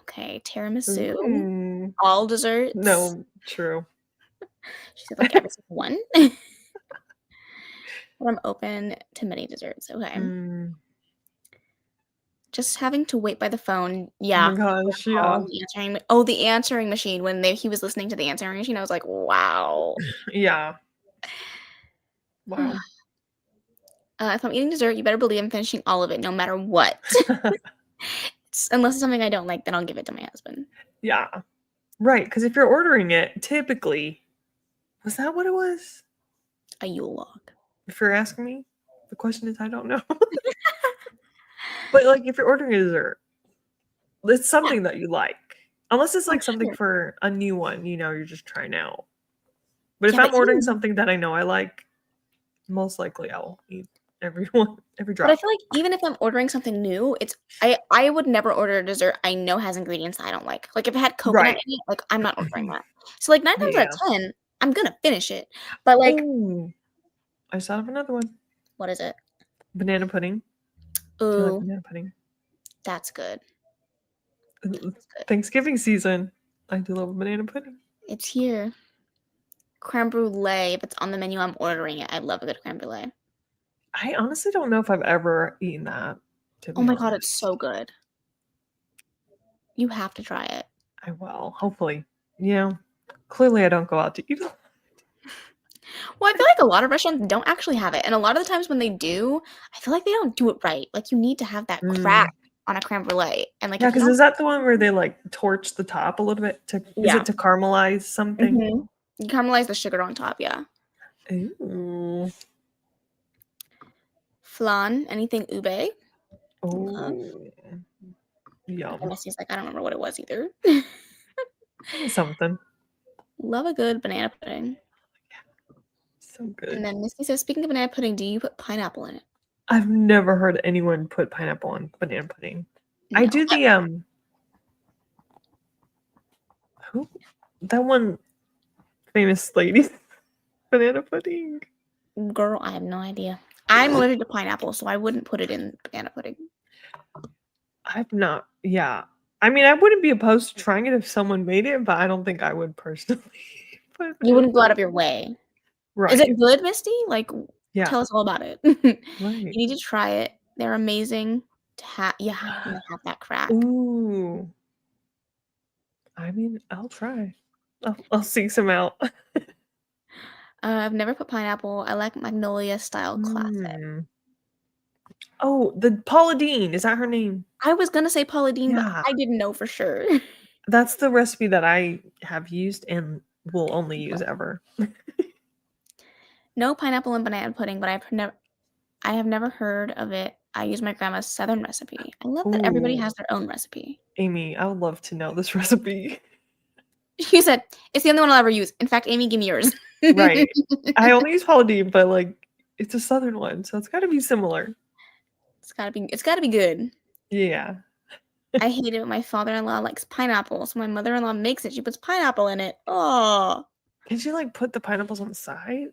Okay, tiramisu. Ooh. All desserts. No, true. She said like every single one. But I'm open to many desserts. Okay. Mm. Just having to wait by the phone. Oh Yeah. my gosh, yeah. The answering machine when he was listening to the answering machine. I was like, wow. Yeah. Wow. If I'm eating dessert, you better believe I'm finishing all of it, no matter what. Unless it's something I don't like, then I'll give it to my husband. Yeah. Right, because if you're ordering it, typically, was that what it was? A Yule log. If you're asking me, the question is I don't know. But like if you're ordering a dessert, it's something that you like. Unless it's like something Sure. for a new one, you're just trying out. But if Yeah, I'm but ordering something that I know I like, most likely I'll eat every drop. I feel like even if I'm ordering something new, I would never order a dessert I know has ingredients I don't like. Like if it had coconut Right. in it, like I'm not ordering that. So like 9 times out Yeah. of 10, I'm gonna finish it. But like, Ooh, I just thought of another one. what is it? Banana pudding. Do you like Ooh, banana pudding? that's good. That's good. Thanksgiving season. I do love banana pudding. It's here. Creme brulee. If it's on the menu, I'm ordering it. I love a good creme brulee. I honestly don't know if I've ever eaten that. to Oh be my god, it's honest. so good. You have to try it. I will, hopefully. You know, clearly I don't go out to eat. Well, I feel like a lot of restaurants don't actually have it, and a lot of the times when they do, I feel like they don't do it right. Like, you need to have that crack on a crème brûlée, and, like, Yeah, if you because don't is that the one where they like torch the top a little bit to is yeah. it to caramelize something? Mhm. You caramelize the sugar on top, yeah. Ooh. Flan, anything ube. Love. Oh. And Yum. Missy's like, "I don't remember what it was either." Something. Love a good banana pudding. So And good. then Missy says, "Speaking of banana pudding, do you put pineapple in it?" I've never heard anyone put pineapple on banana pudding. I No. do the who that one famous lady banana pudding. Girl, I have no idea. I'm allergic to pineapple, so I wouldn't put it in banana pudding. I've not yeah. I mean, I wouldn't be opposed to trying it if someone made it, but I don't think I would personally put You banana wouldn't go out of your pudding. way. Is Right. it good, Misty? Like, Yeah. tell us all about it. You Right. need to try it. They're amazing to have. You have to have that crack. Ooh. I mean, I'll try. I'll seek some out. I've never put pineapple. I like Magnolia style classic. Mm. Oh, the Paula Deen, is that her name? I was gonna say Paula Deen, but Yeah. I didn't know for sure. That's the recipe that I have used and will only use ever. No pineapple and banana pudding, but I have never heard of it. I use my grandma's southern recipe. I love that everybody Ooh, has their own recipe. Amy, I would love to know this recipe. She said, "It's the only one I'll ever use. In fact, Amy, give me yours." Right. I only use Paula Deen, but, like, it's a southern one, so it's gotta be similar. It's gotta be good. Yeah. I hate it when my father-in-law likes pineapple, so my mother-in-law makes it. She puts pineapple in it. Oh, Can't you, like, put the pineapples on the side?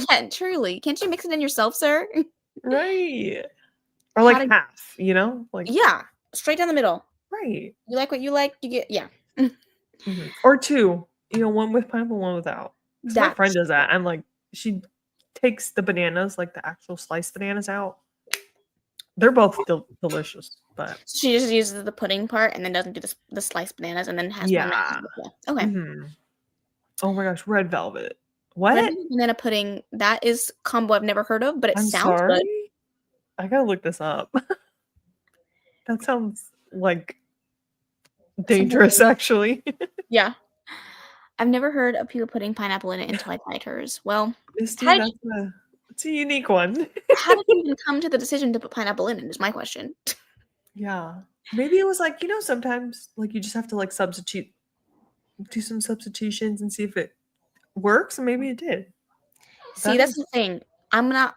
yeah, truly. Can't you mix it in yourself, sir? Right. Or, How like, to half, you know? Like Yeah, straight down the middle. right. You like what you like, you get yeah. Mhm. Or 2, you know, 1 with pineapple, 1 without. Because my friend That's does that. I'm like she takes the bananas, like, the actual sliced bananas out. They're both delicious, but She just uses the pudding part and then doesn't do the sliced bananas and then has one that yeah. yeah, okay. Mhm. Oh my gosh, red velvet. Red What? velvet banana pudding, that is combo I've never heard of, but it I'm sounds good. sorry? I gotta look this up. That sounds, like, Something dangerous, dangerous. actually. Yeah. I've never heard of people putting pineapple in it until I tried hers. Well, Misty, how did you that's a unique one. how did you even come to the decision to put pineapple in it is my question. Yeah. Maybe it was like, sometimes, like, you just have to, like, do some substitutions and see if it works, and maybe it did. See, That that's is the thing. I'm not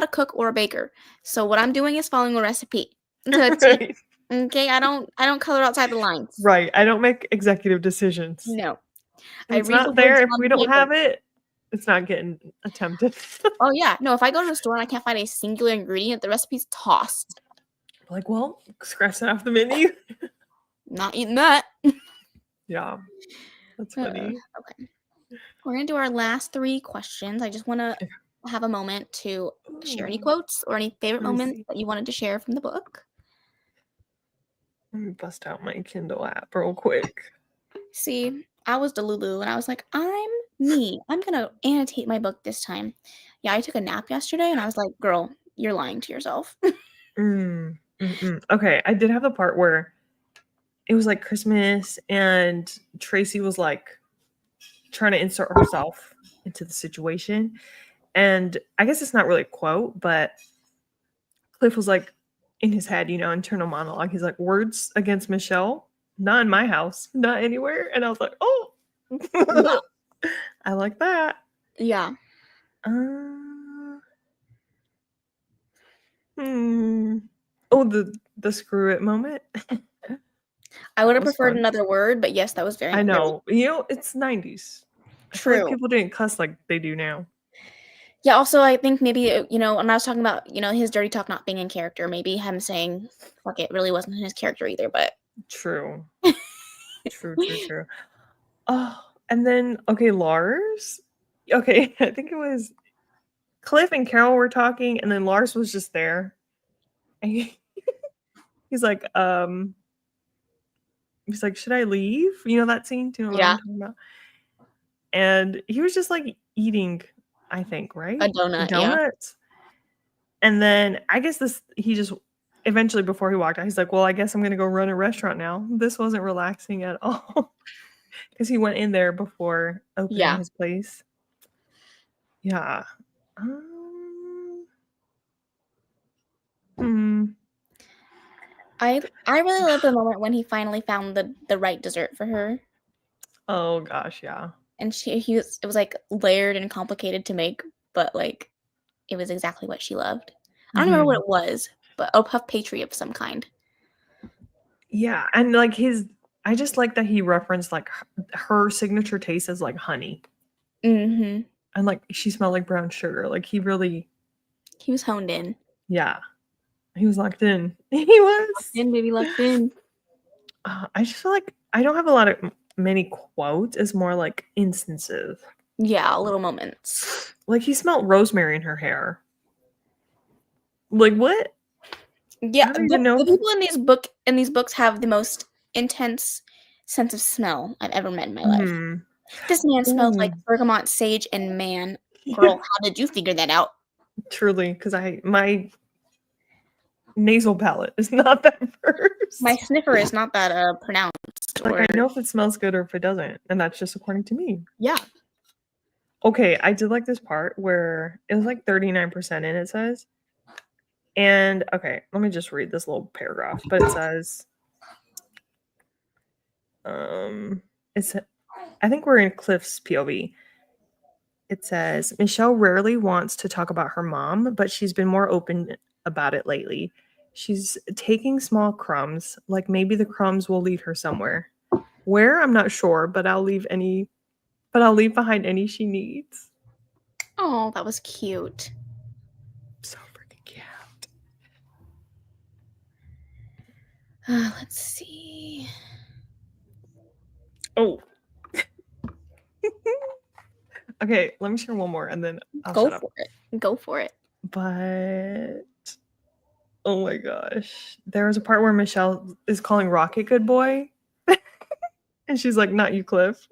a cook or a baker, so what I'm doing is following a recipe to a T. right. Okay, I don't color outside the lines. Right, I don't make executive decisions. No. If I it's read the not words there, if on we the don't paper. have it, it's not getting attempted. Oh, yeah. No, if I go to the store and I can't find a singular ingredient, the recipe's tossed. Like, well, scratch that off the menu. Not eating that. Yeah, that's funny. Okay. We're gonna do our last 3 questions. I just wanna Okay. have a moment to share any Ooh, quotes or any favorite let me moments see. that you wanted to share from the book. Let me bust out my Kindle app real quick. See, I was Delulu and I was like, I'm me. I'm gonna annotate my book this time. Yeah, I took a nap yesterday and I was like, girl, you're lying to yourself. Okay, I did have the part where it was, like, Christmas, and Tracy was, like, trying to insert herself into the situation, and I guess it's not really a quote, but Cliff was, like, in his head, internal monologue, he's like, "Words against Michelle? Not in my house, not anywhere," and I was like, "Oh." Yeah. I like that. Yeah. Uh, hmm. Oh, the screw it moment. I would That have was preferred fun. another word, but yes, that was very, I very know. It's 90s. I feel like true. people didn't cuss like they do now. Yeah, also, I think maybe, when I was talking about, his dirty talk not being in character, maybe him saying, fuck it, really wasn't in his character either, but True. True, true, true. Oh, and then, okay, Lars. Okay, I think it was Cliff and Carol were talking, and then Lars was just there. And he's like, should I leave? You know that scene? Do you know what Yeah. I'm talking about? And he was just like eating, I think, right? A donut, yeah. Donuts. And then I guess he just eventually before he walked out, he's like, well, I guess I'm gonna go run a restaurant now. This wasn't relaxing at all. Because he went in there before opening his place. Yeah. I really love the moment when he finally found the right dessert for her. Oh gosh, yeah. And it was like layered and complicated to make, but like it was exactly what she loved. I don't remember what it was, but a puff pastry of some kind. Yeah, and like I just like that he referenced like her signature taste as like honey. Mm-hmm. And like she smelled like brown sugar. Like he was honed in. Yeah. He was locked in. He was locked in, baby, locked in. I just feel like I don't have many quotes. It's more like instances. Yeah, little moments. Like he smelled rosemary in her hair. Like what? Yeah, I don't even know. The people in these books have the most intense sense of smell I've ever met in my life. This man smells like bergamot, sage, and man. Girl, how did you figure that out? Truly, because my nasal palate is not that first. My sniffer is not that pronounced. Like I know if it smells good or if it doesn't, and that's just according to me. Yeah. Okay, I did like this part where it was like 39% in, it says. And okay, let me just read this little paragraph. But it says, I think we're in Cliff's POV. It says, Michelle rarely wants to talk about her mom, but she's been more open about it lately. She's taking small crumbs, like maybe the crumbs will lead her somewhere. Where? I'm not sure, but I'll leave behind any she needs. Oh, that was cute. So freaking cute. Let's see. Oh. Okay, let me share one more and then I'll shut up. Go for it. But oh my gosh. There was a part where Michelle is calling Rocket good boy. And she's like, not you, Cliff.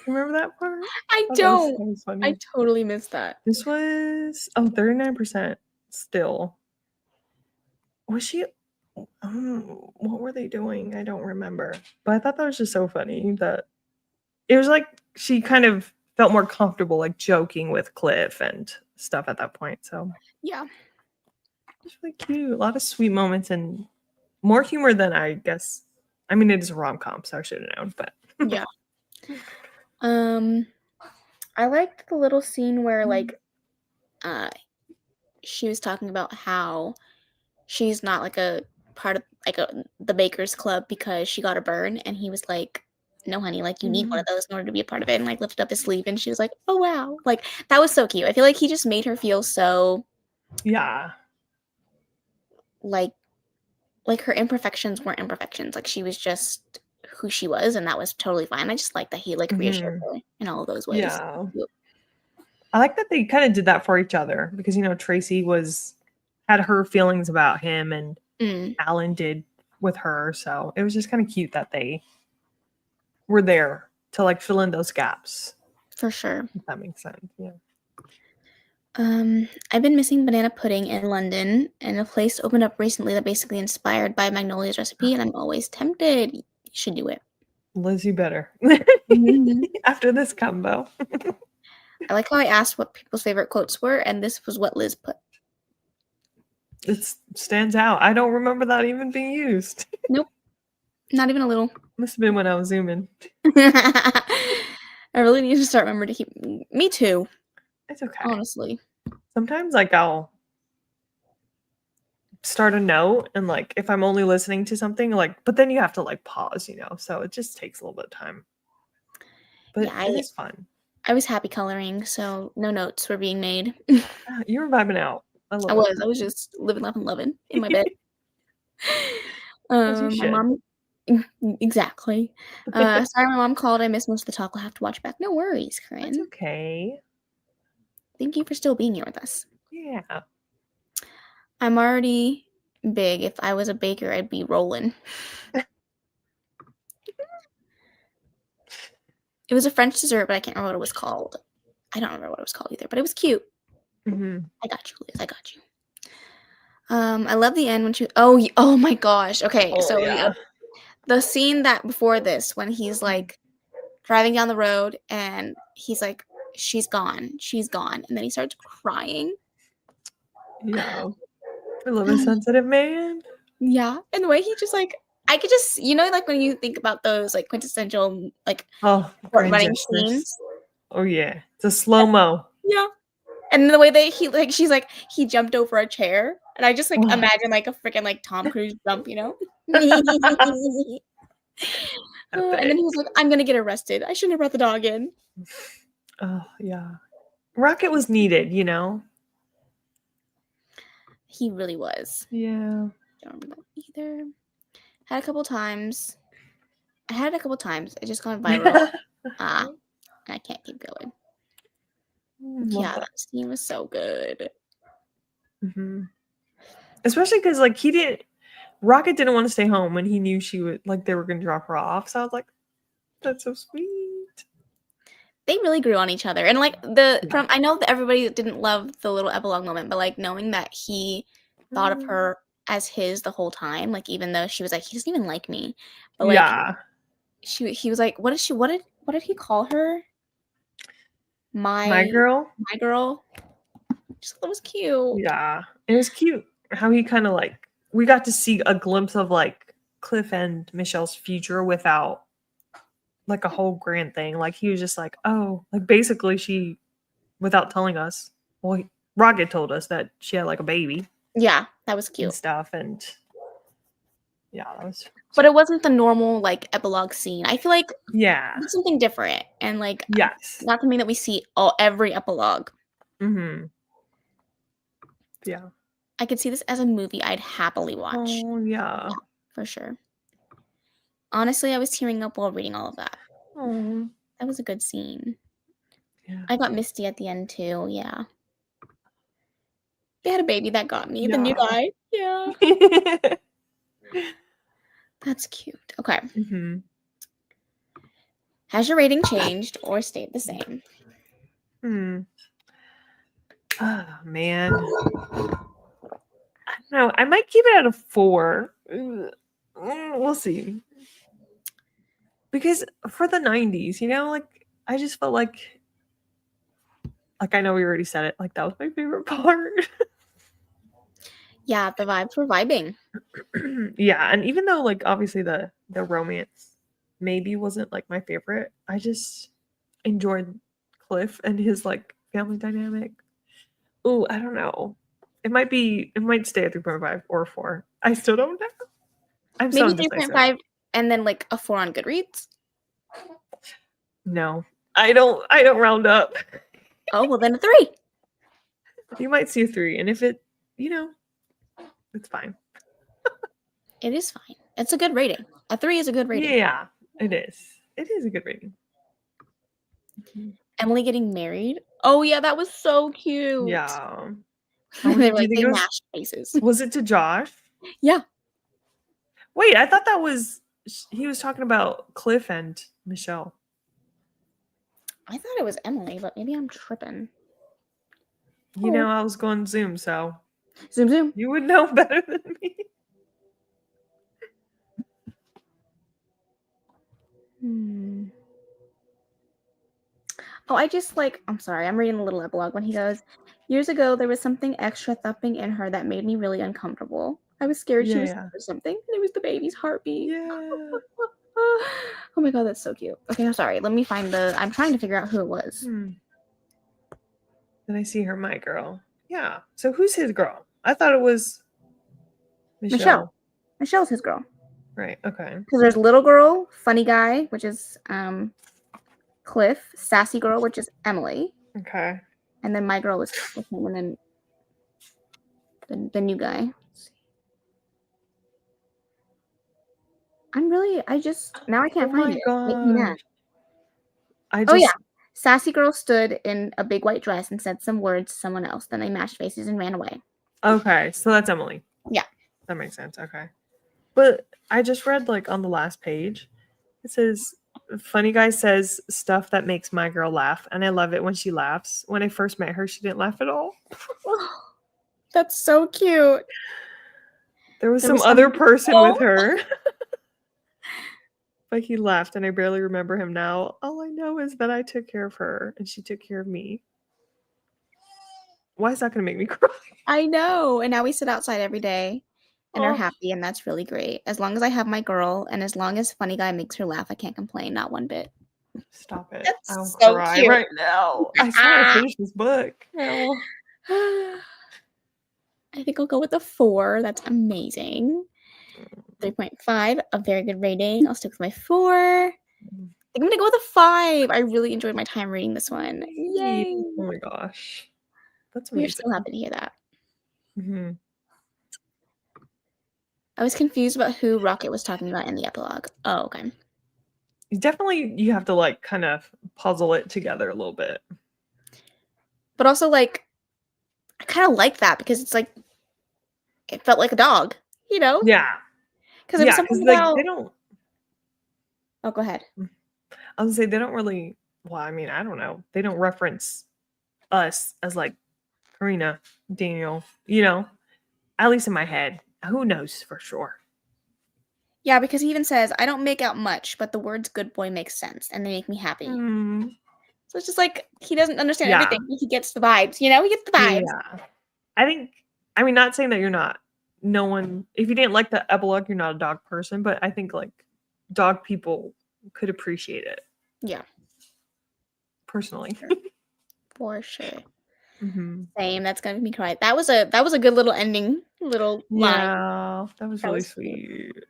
Remember that part? I don't. That was funny. I totally missed that. This was 39% still. Was she what were they doing? I don't remember. But I thought that was just so funny that it was like she kind of felt more comfortable like joking with Cliff and stuff at that point. So yeah. It's really cute. A lot of sweet moments and more humor than I guess. I mean, it is a rom-com, so I should have known, but yeah. I liked the little scene where like she was talking about how she's not like a part of like the Baker's Club because she got a burn, and he was like, no honey, like you need one of those in order to be a part of it, and like lifted up his sleeve, and she was like, oh wow, like that was so cute. I feel like he just made her feel so like her imperfections weren't imperfections, like she was just who she was, and that was totally fine. I just like that he like reassured her in all of those ways. Yeah. I like that they kind of did that for each other because Tracy had her feelings about him and Alan did with her, so it was just kind of cute that they were there to like fill in those gaps. For sure. If that makes sense. Yeah. I've been missing banana pudding in London, and a place opened up recently that basically inspired by Magnolia's recipe, and I'm always tempted. You should do it. Liz, you better. After this combo. I like how I asked what people's favorite quotes were, and this was what Liz put. It stands out. I don't remember that even being used. Nope. Not even a little. Must have been when I was zooming. I really need to start remembering to keep... Me too. It's okay. Honestly. Sometimes like I'll start a note and like if I'm only listening to something like, but then you have to like pause, so it just takes a little bit of time. But yeah, it is fun. I was happy coloring, so no notes were being made. You were vibing out. I was just living, laughing, loving in my bed. My mom, exactly. Sorry, my mom called. I missed most of the talk. I'll have to watch back. No worries, Corinne. That's okay. Thank you for still being here with us. Yeah. I'm already big. If I was a baker, I'd be rolling. It was a French dessert, but I can't remember what it was called. I don't remember what it was called either, but it was cute. Mm-hmm. I got you, Liz. I got you. I love the end when she. Oh my gosh. Okay, Oh, so yeah. the scene that before this, when he's like driving down the road and he's like, she's gone, and then he starts crying. Yeah. I love a sensitive man. Yeah, and the way he just like, I could just, like when you think about those like quintessential like Oh, short running grandiousness. scenes. Oh, yeah. It's a slow-mo. Yeah. And the way that she's like, he jumped over a chair, and I just like Oh. imagine like a freaking like Tom Cruise jump, And then he was like, I'm gonna get arrested. I shouldn't have brought the dog in. Oh, yeah. Rocket was needed, He really was. Yeah. Don't remember that either. Had a couple times. I had it a couple times. It just gone viral. And I can't keep going. Yeah, that scene was so good. Mm-hmm. Especially because like Rocket didn't want to stay home when he knew she would like they were gonna drop her off. So I was like, that's so sweet. They really grew on each other. And like I know that everybody didn't love the little epilogue moment, but like knowing that he thought of her as his the whole time, like even though she was like, he doesn't even like me. But like he was like, what did he call her? My girl? My girl. Just thought it was cute. Yeah. It was cute how he kind of like we got to see a glimpse of like Cliff and Michelle's future without like a whole grand thing. Like he was just like, oh, like basically she without telling us. Well, Rocket told us that she had like a baby. Yeah, that was cute. And stuff and yeah, that was. But it wasn't the normal like epilogue scene. I feel like it's something different and like yes, not something that we see every epilogue. Mm-hmm. Yeah, I could see this as a movie I'd happily watch. Oh yeah, for sure. Honestly, I was tearing up while reading all of that. Oh, that was a good scene. Yeah, I got misty at the end too. Yeah. They had a baby that got me. The new guy. Yeah. That's cute. Okay. Mm-hmm. Has your rating changed or stayed the same? Oh man. I don't know. I might keep it at a 4. We'll see. Because for the 90s, like I just felt like I know we already said it, like that was my favorite part. Yeah, the vibes were vibing. Yeah, and even though like obviously the romance maybe wasn't like my favorite, I just enjoyed Cliff and his like family dynamic. Oh, I don't know. It might stay at 3.5 or 4. I still don't know. I'm maybe so 3.5 and then like a 4 on Goodreads. No, I don't round up. Oh, well then a 3. You might see a 3, and if it, it's fine. It is fine. It's a good rating. A 3 is a good rating. Yeah, it is. It is a good rating. Emily getting married. Oh yeah, that was so cute. Yeah. They were like they mashed faces. Was it to Josh? Yeah. Wait, I thought that was he was talking about Cliff and Michelle. I thought it was Emily, but maybe I'm tripping. I was going Zoom, so Zoom. You would know better than me. Oh, I'm sorry, I'm reading the little epilogue when he goes, years ago, there was something extra thumping in her that made me really uncomfortable. I was scared she was something, and it was the baby's heartbeat. Yeah. Oh my god, that's so cute. Okay, I'm sorry. Let me find I'm trying to figure out who it was. Then I see her, my girl. Yeah. So who's his girl? I thought it was Michelle. Michelle's his girl. Right. Okay. Because there's little girl, funny guy, which is Cliff, sassy girl, which is Emily. Okay. And then my girl was with him, and then the new guy. Now I can't find it. Make me mad. Oh yeah. Sassy girl stood in a big white dress and said some words to someone else. Then they matched faces and ran away. Okay, so that's Emily. Yeah. That makes sense. Okay. But I just read like on the last page, it says funny guy says stuff that makes my girl laugh, and I love it when she laughs. When I first met her, she didn't laugh at all. That's so cute. There was There some was other person with Oh. her. But he left, and I barely remember him now. All I know is that I took care of her, and she took care of me. Why is that going to make me cry? I know. And now we sit outside every day and are Oh, happy, and that's really great. As long as I have my girl, and as long as funny guy makes her laugh, I can't complain, not one bit. stop it. That's I'll so cry cute. right now. I still want to finish this book. No. I think I'll go with a 4. That's amazing. 3.5, a very good rating. I'll stick with my 4. I think I'm gonna go with a 5. I really enjoyed my time reading this one. Yay! Oh my gosh. That's We are amazing. so happy to hear that. Mm-hmm. I was confused about who Rocket was talking about in the epilogue. Oh, okay. Definitely, you have to like kind of puzzle it together a little bit. But also, like, I kind of like that because it's like it felt like a dog, you know? Yeah. Because it was Yeah, because something like about. they don't. Oh, go ahead. I was gonna say they don't really. Well, I mean, I don't know. They don't reference us as like Karina, Daniel. You know, at least in my head. Who knows for sure? Yeah, because he even says, I don't make out much, but the words good boy makes sense and they make me happy. Mm, So it's just like he doesn't understand yeah. everything, but he gets the vibes, you know? He gets the vibes. Yeah. I think. I mean, not saying that you're not. No one. If you didn't like the epilogue, you're not a dog person. But I think like dog people could appreciate it. Yeah. Personally. For sure. Mm-hmm. Same. That's gonna make me cry. That was a good little ending, little line. Yeah, that was That really was cute. sweet.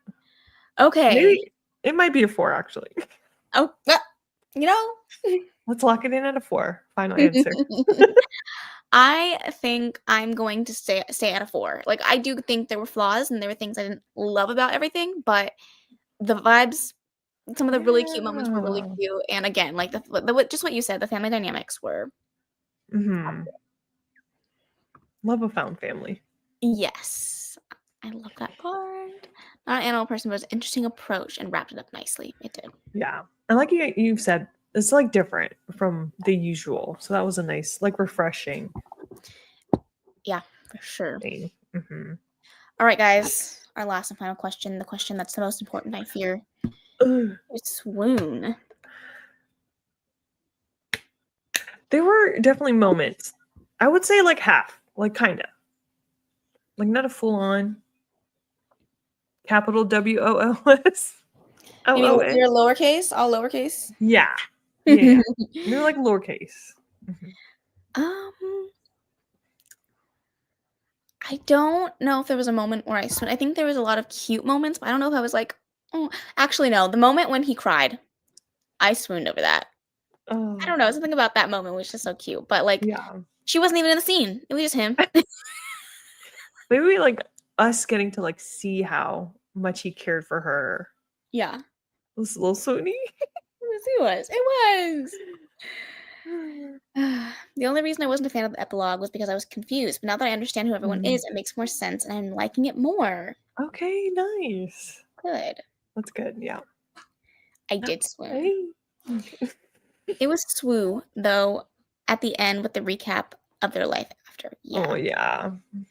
Okay. Maybe it might be a 4 actually. Oh, you know. Let's lock it in at a 4. Final answer. I think I'm going to stay at a 4. Like I do think there were flaws and there were things I didn't love about everything, but the vibes, some of the really cute moments were really Yeah. cute. And again, like the just what you said, the family dynamics were. Mhm. Love a found family. Yes, I love that part. Not an animal person, but it was an interesting approach and wrapped it up nicely. It did. Yeah. And like you've said, it's like different from the usual. So that was a nice, like refreshing Yeah, for sure. thing. Mm-hmm. All right, guys. Our last and final question, the question that's the most important, I fear, is swoon. There were definitely moments. I would say like half, like kind of. Like not a full on capital WOOS. You mean LON. you're lowercase, all lowercase? Yeah. Yeah. They're like lowercase. Mhm. Um, I don't know if there was a moment where I swooned. I think there was a lot of cute moments, but I don't know if I was like, oh, actually, no. The moment when he cried, I swooned over that. I Oh, don't know. Something about that moment was just so cute. But like, yeah. she wasn't even in the scene. It was just him. Maybe like us getting to like see how much he cared for her. Yeah. It was a little Swoony. It was. It was. The only reason I wasn't a fan of the epilogue was because I was confused. But now that I understand who everyone Mm. is, it makes more sense and I'm liking it more. Okay, nice. Good. That's good. Yeah. I did swoon. Hey. It was swoo, though, at the end with the recap of their life after. Oh Yeah. yeah.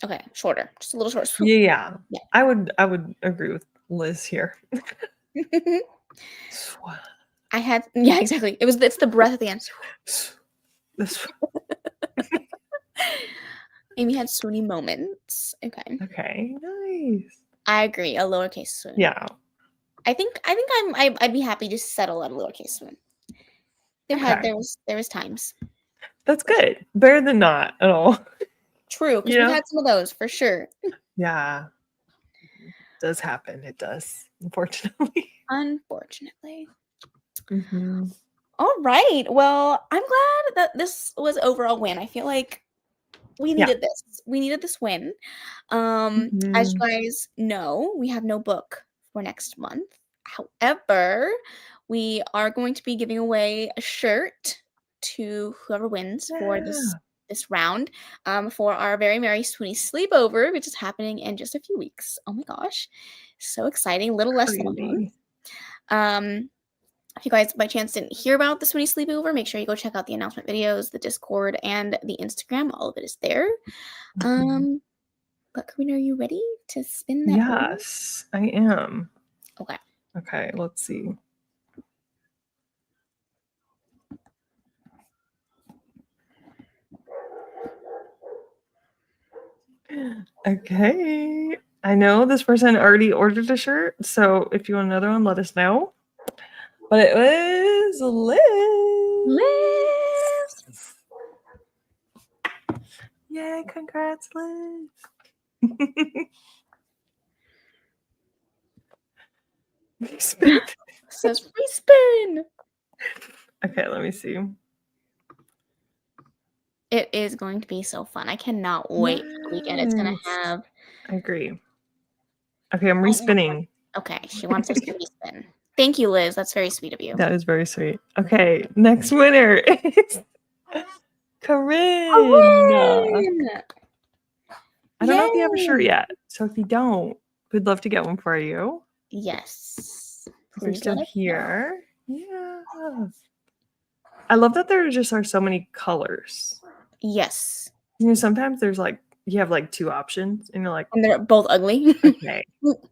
Okay, shorter. Just a little short. Swoop. Yeah. Yeah. I would agree with Liz here. I had yeah, exactly. It's the breath at the end. This Amy had swoony moments. Okay. okay, nice. I agree. A lowercase swoon. Yeah. I'd be happy to settle at a lowercase swoon. Okay. There was times. That's good. Better than not at all. True, because You we've know? had some of those for sure. Yeah. Does happen. It does, unfortunately. Unfortunately. Mm-hmm. All right. Well, I'm glad that this was overall win. I feel like we Yeah. needed this. We needed this win. As Mhm. you guys know, we have no book for next month. However, we are going to be giving away a shirt to whoever wins for Yeah. this this round for our very merry Swoony sleepover, which is happening in just a few weeks. Oh my gosh, so exciting! Little less than a month. Crazy. If you guys by chance didn't hear about the Swoony sleepover, make sure you go check out the announcement videos, the Discord, and the Instagram. All of it is there. But Karina, are you ready to spin that wheel? Yes, I am. Okay. Okay, let's see. Okay. I know this person already ordered a shirt, so if you want another one, let us know. But it was Liz. Yay, congrats, Liz. Spin. Says free spin. Okay, let me see. It is going to be so fun. I cannot wait for the weekend. It's going to have. I agree. Okay, I'm respinning. Okay, she wants us to respin. Thank you, Liz. That's very sweet of you. That is very sweet. Okay, next winner is Karina. I don't know if you have a shirt yet, so if you don't, we'd love to get one for you. Yes. If you're still here. Yeah. I love that there just are so many colors. Yes. You know, sometimes there's like, you have like 2 options and you're like, and they're both ugly. Okay.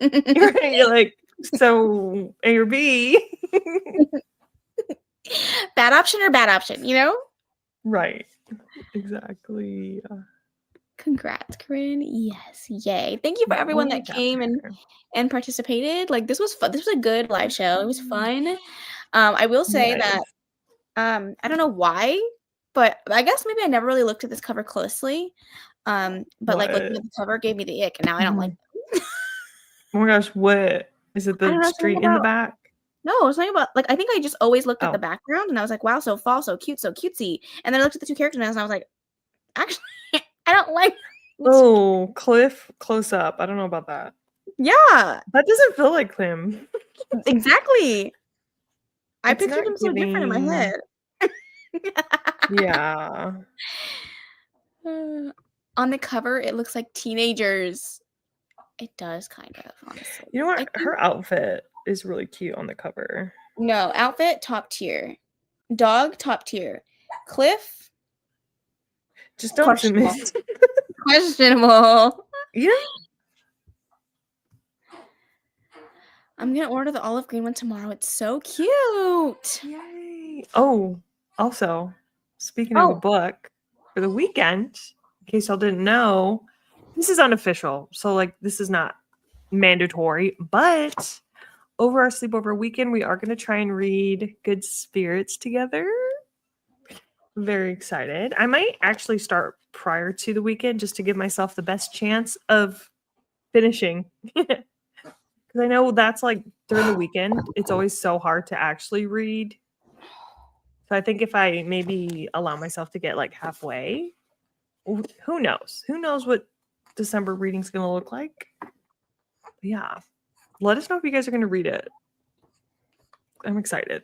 You're like, so A or B. Bad option or bad option, you know? Right. Exactly. Congrats, Corinne. Yes. Yay. Thank you for everyone that came and participated. Like this was fun. This was a good live show. It was fun. I will say that I don't know why, but I guess maybe I never really looked at this cover closely. But like looking at the cover gave me the ick, and now I don't like them. Oh my gosh, what is it? The street in the back? No, it was something about like I think I just always looked at the background and I was like, wow, so fall, so cute, so cutesy. And then I looked at the 2 characters and I was like, actually, I don't like. Oh, Cliff close up. I don't know about that. Yeah, that doesn't feel like him. Exactly. I pictured him so different in my head. Yeah. On the cover, it looks like teenagers. It does kind of, honestly. You know what? Her outfit is really cute on the cover. No, outfit top tier. Dog top tier. Cliff. Just don't zoom in. Questionable. Yeah. I'm gonna order the olive green one tomorrow. It's so cute. Yay. Oh, also, speaking of a book, for the weekend, in case y'all didn't know, this is unofficial. So, like, this is not mandatory, but over our sleepover weekend, we are going to try and read Good Spirits together. Very excited. I might actually start prior to the weekend just to give myself the best chance of finishing. Because I know that's like during the weekend, it's always so hard to actually read. So I think if I maybe allow myself to get like halfway, who knows? Who knows what December reading's going to look like? But yeah. Let us know if you guys are going to read it. I'm excited.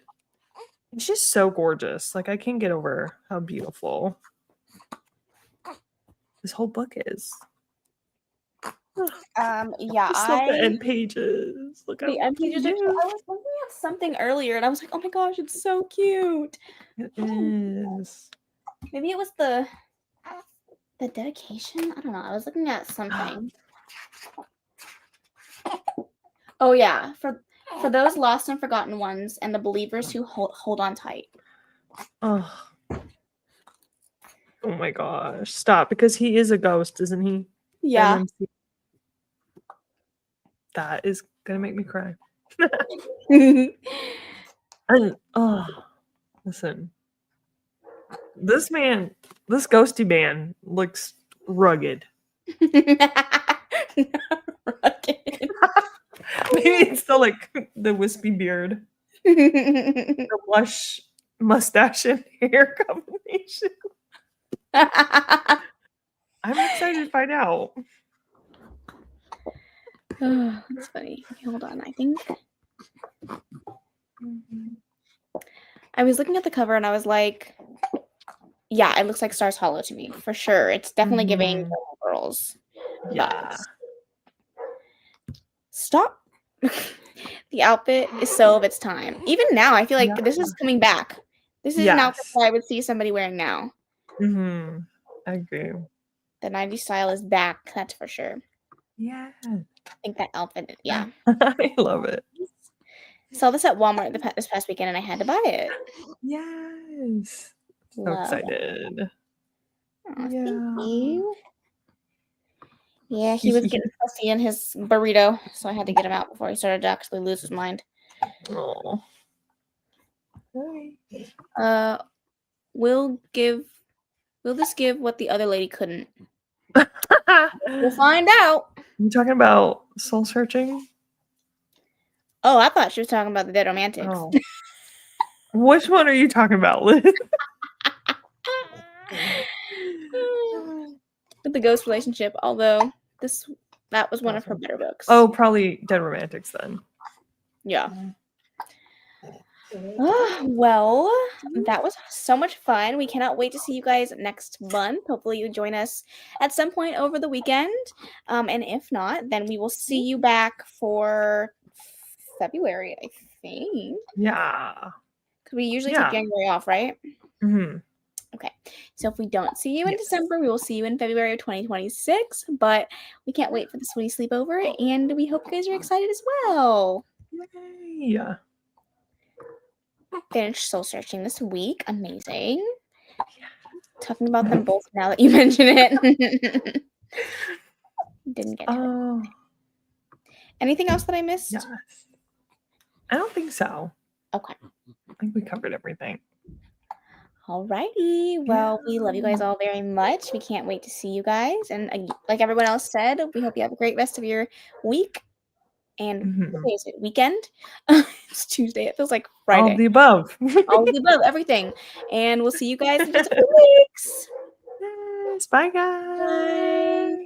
It's just so gorgeous. Like, I can't get over how beautiful this whole book is. Yeah, just love the end pages. Look, the end pages are. I was looking at something earlier, and I was like, "Oh my gosh, it's so cute." It is. Maybe it was the dedication. I don't know. I was looking at something. Oh yeah, for those lost and forgotten ones, and the believers who hold on tight. Oh. Oh my gosh! Stop, because he is a ghost, isn't he? Yeah. That is gonna make me cry. And listen, this ghosty man looks rugged. Rugged. Maybe it's the wispy beard, the lush mustache and hair combination. I'm excited to find out. Oh, that's funny. Okay, hold on. I think I was looking at the cover and I was like, Yeah, it looks like Stars Hollow to me, for sure. It's definitely giving Mhm. Gilmore Girls. Yeah. But stop. The outfit is so of its time. Even now, I feel like Yeah. this is coming back. This is an outfit Yes. that I would see somebody wearing now. Mhm. I agree. The 90s style is back, that's for sure. Yeah. I think that outfit, yeah. I love it. Saw this at Walmart this past weekend and I had to buy it. Yes. So Love it. excited. Aw, thank Yeah. you. Yeah, he was getting fussy in his burrito, so I had to get him out before he started to actually lose his mind. Oh. We'll this give what the other lady couldn't? We'll find out. You talking about soul searching? Oh, I thought she was talking about the Dead Romantics. Oh. Which one are you talking about, Liz? With the ghost relationship, although that was one of her better books. Oh, probably Dead Romantics then. Yeah. Well, that was so much fun. We cannot wait to see you guys next month. Hopefully you join us at some point over the weekend. And if not, then we will see you back for February, I think. Yeah. Because we usually take January off, right? Mm-hmm. Okay. So if we don't see you in December, we will see you in February of 2026. But we can't wait for the Swoony sleepover. And we hope you guys are excited as well. Yeah. Finished soul searching this week. Amazing. Talking about them both now that you mention it. Didn't get to it. Anything else that I missed? Yes. I don't think so. Okay. I think we covered everything. Alrighty. Well, we love you guys all very much. We can't wait to see you guys. And like everyone else said, we hope you have a great rest of your week. And what day is it? Weekend? It's Tuesday. It feels like Friday. All of the above. All of the above, everything. And we'll see you guys in just a few weeks. Yes. Bye, guys. Bye.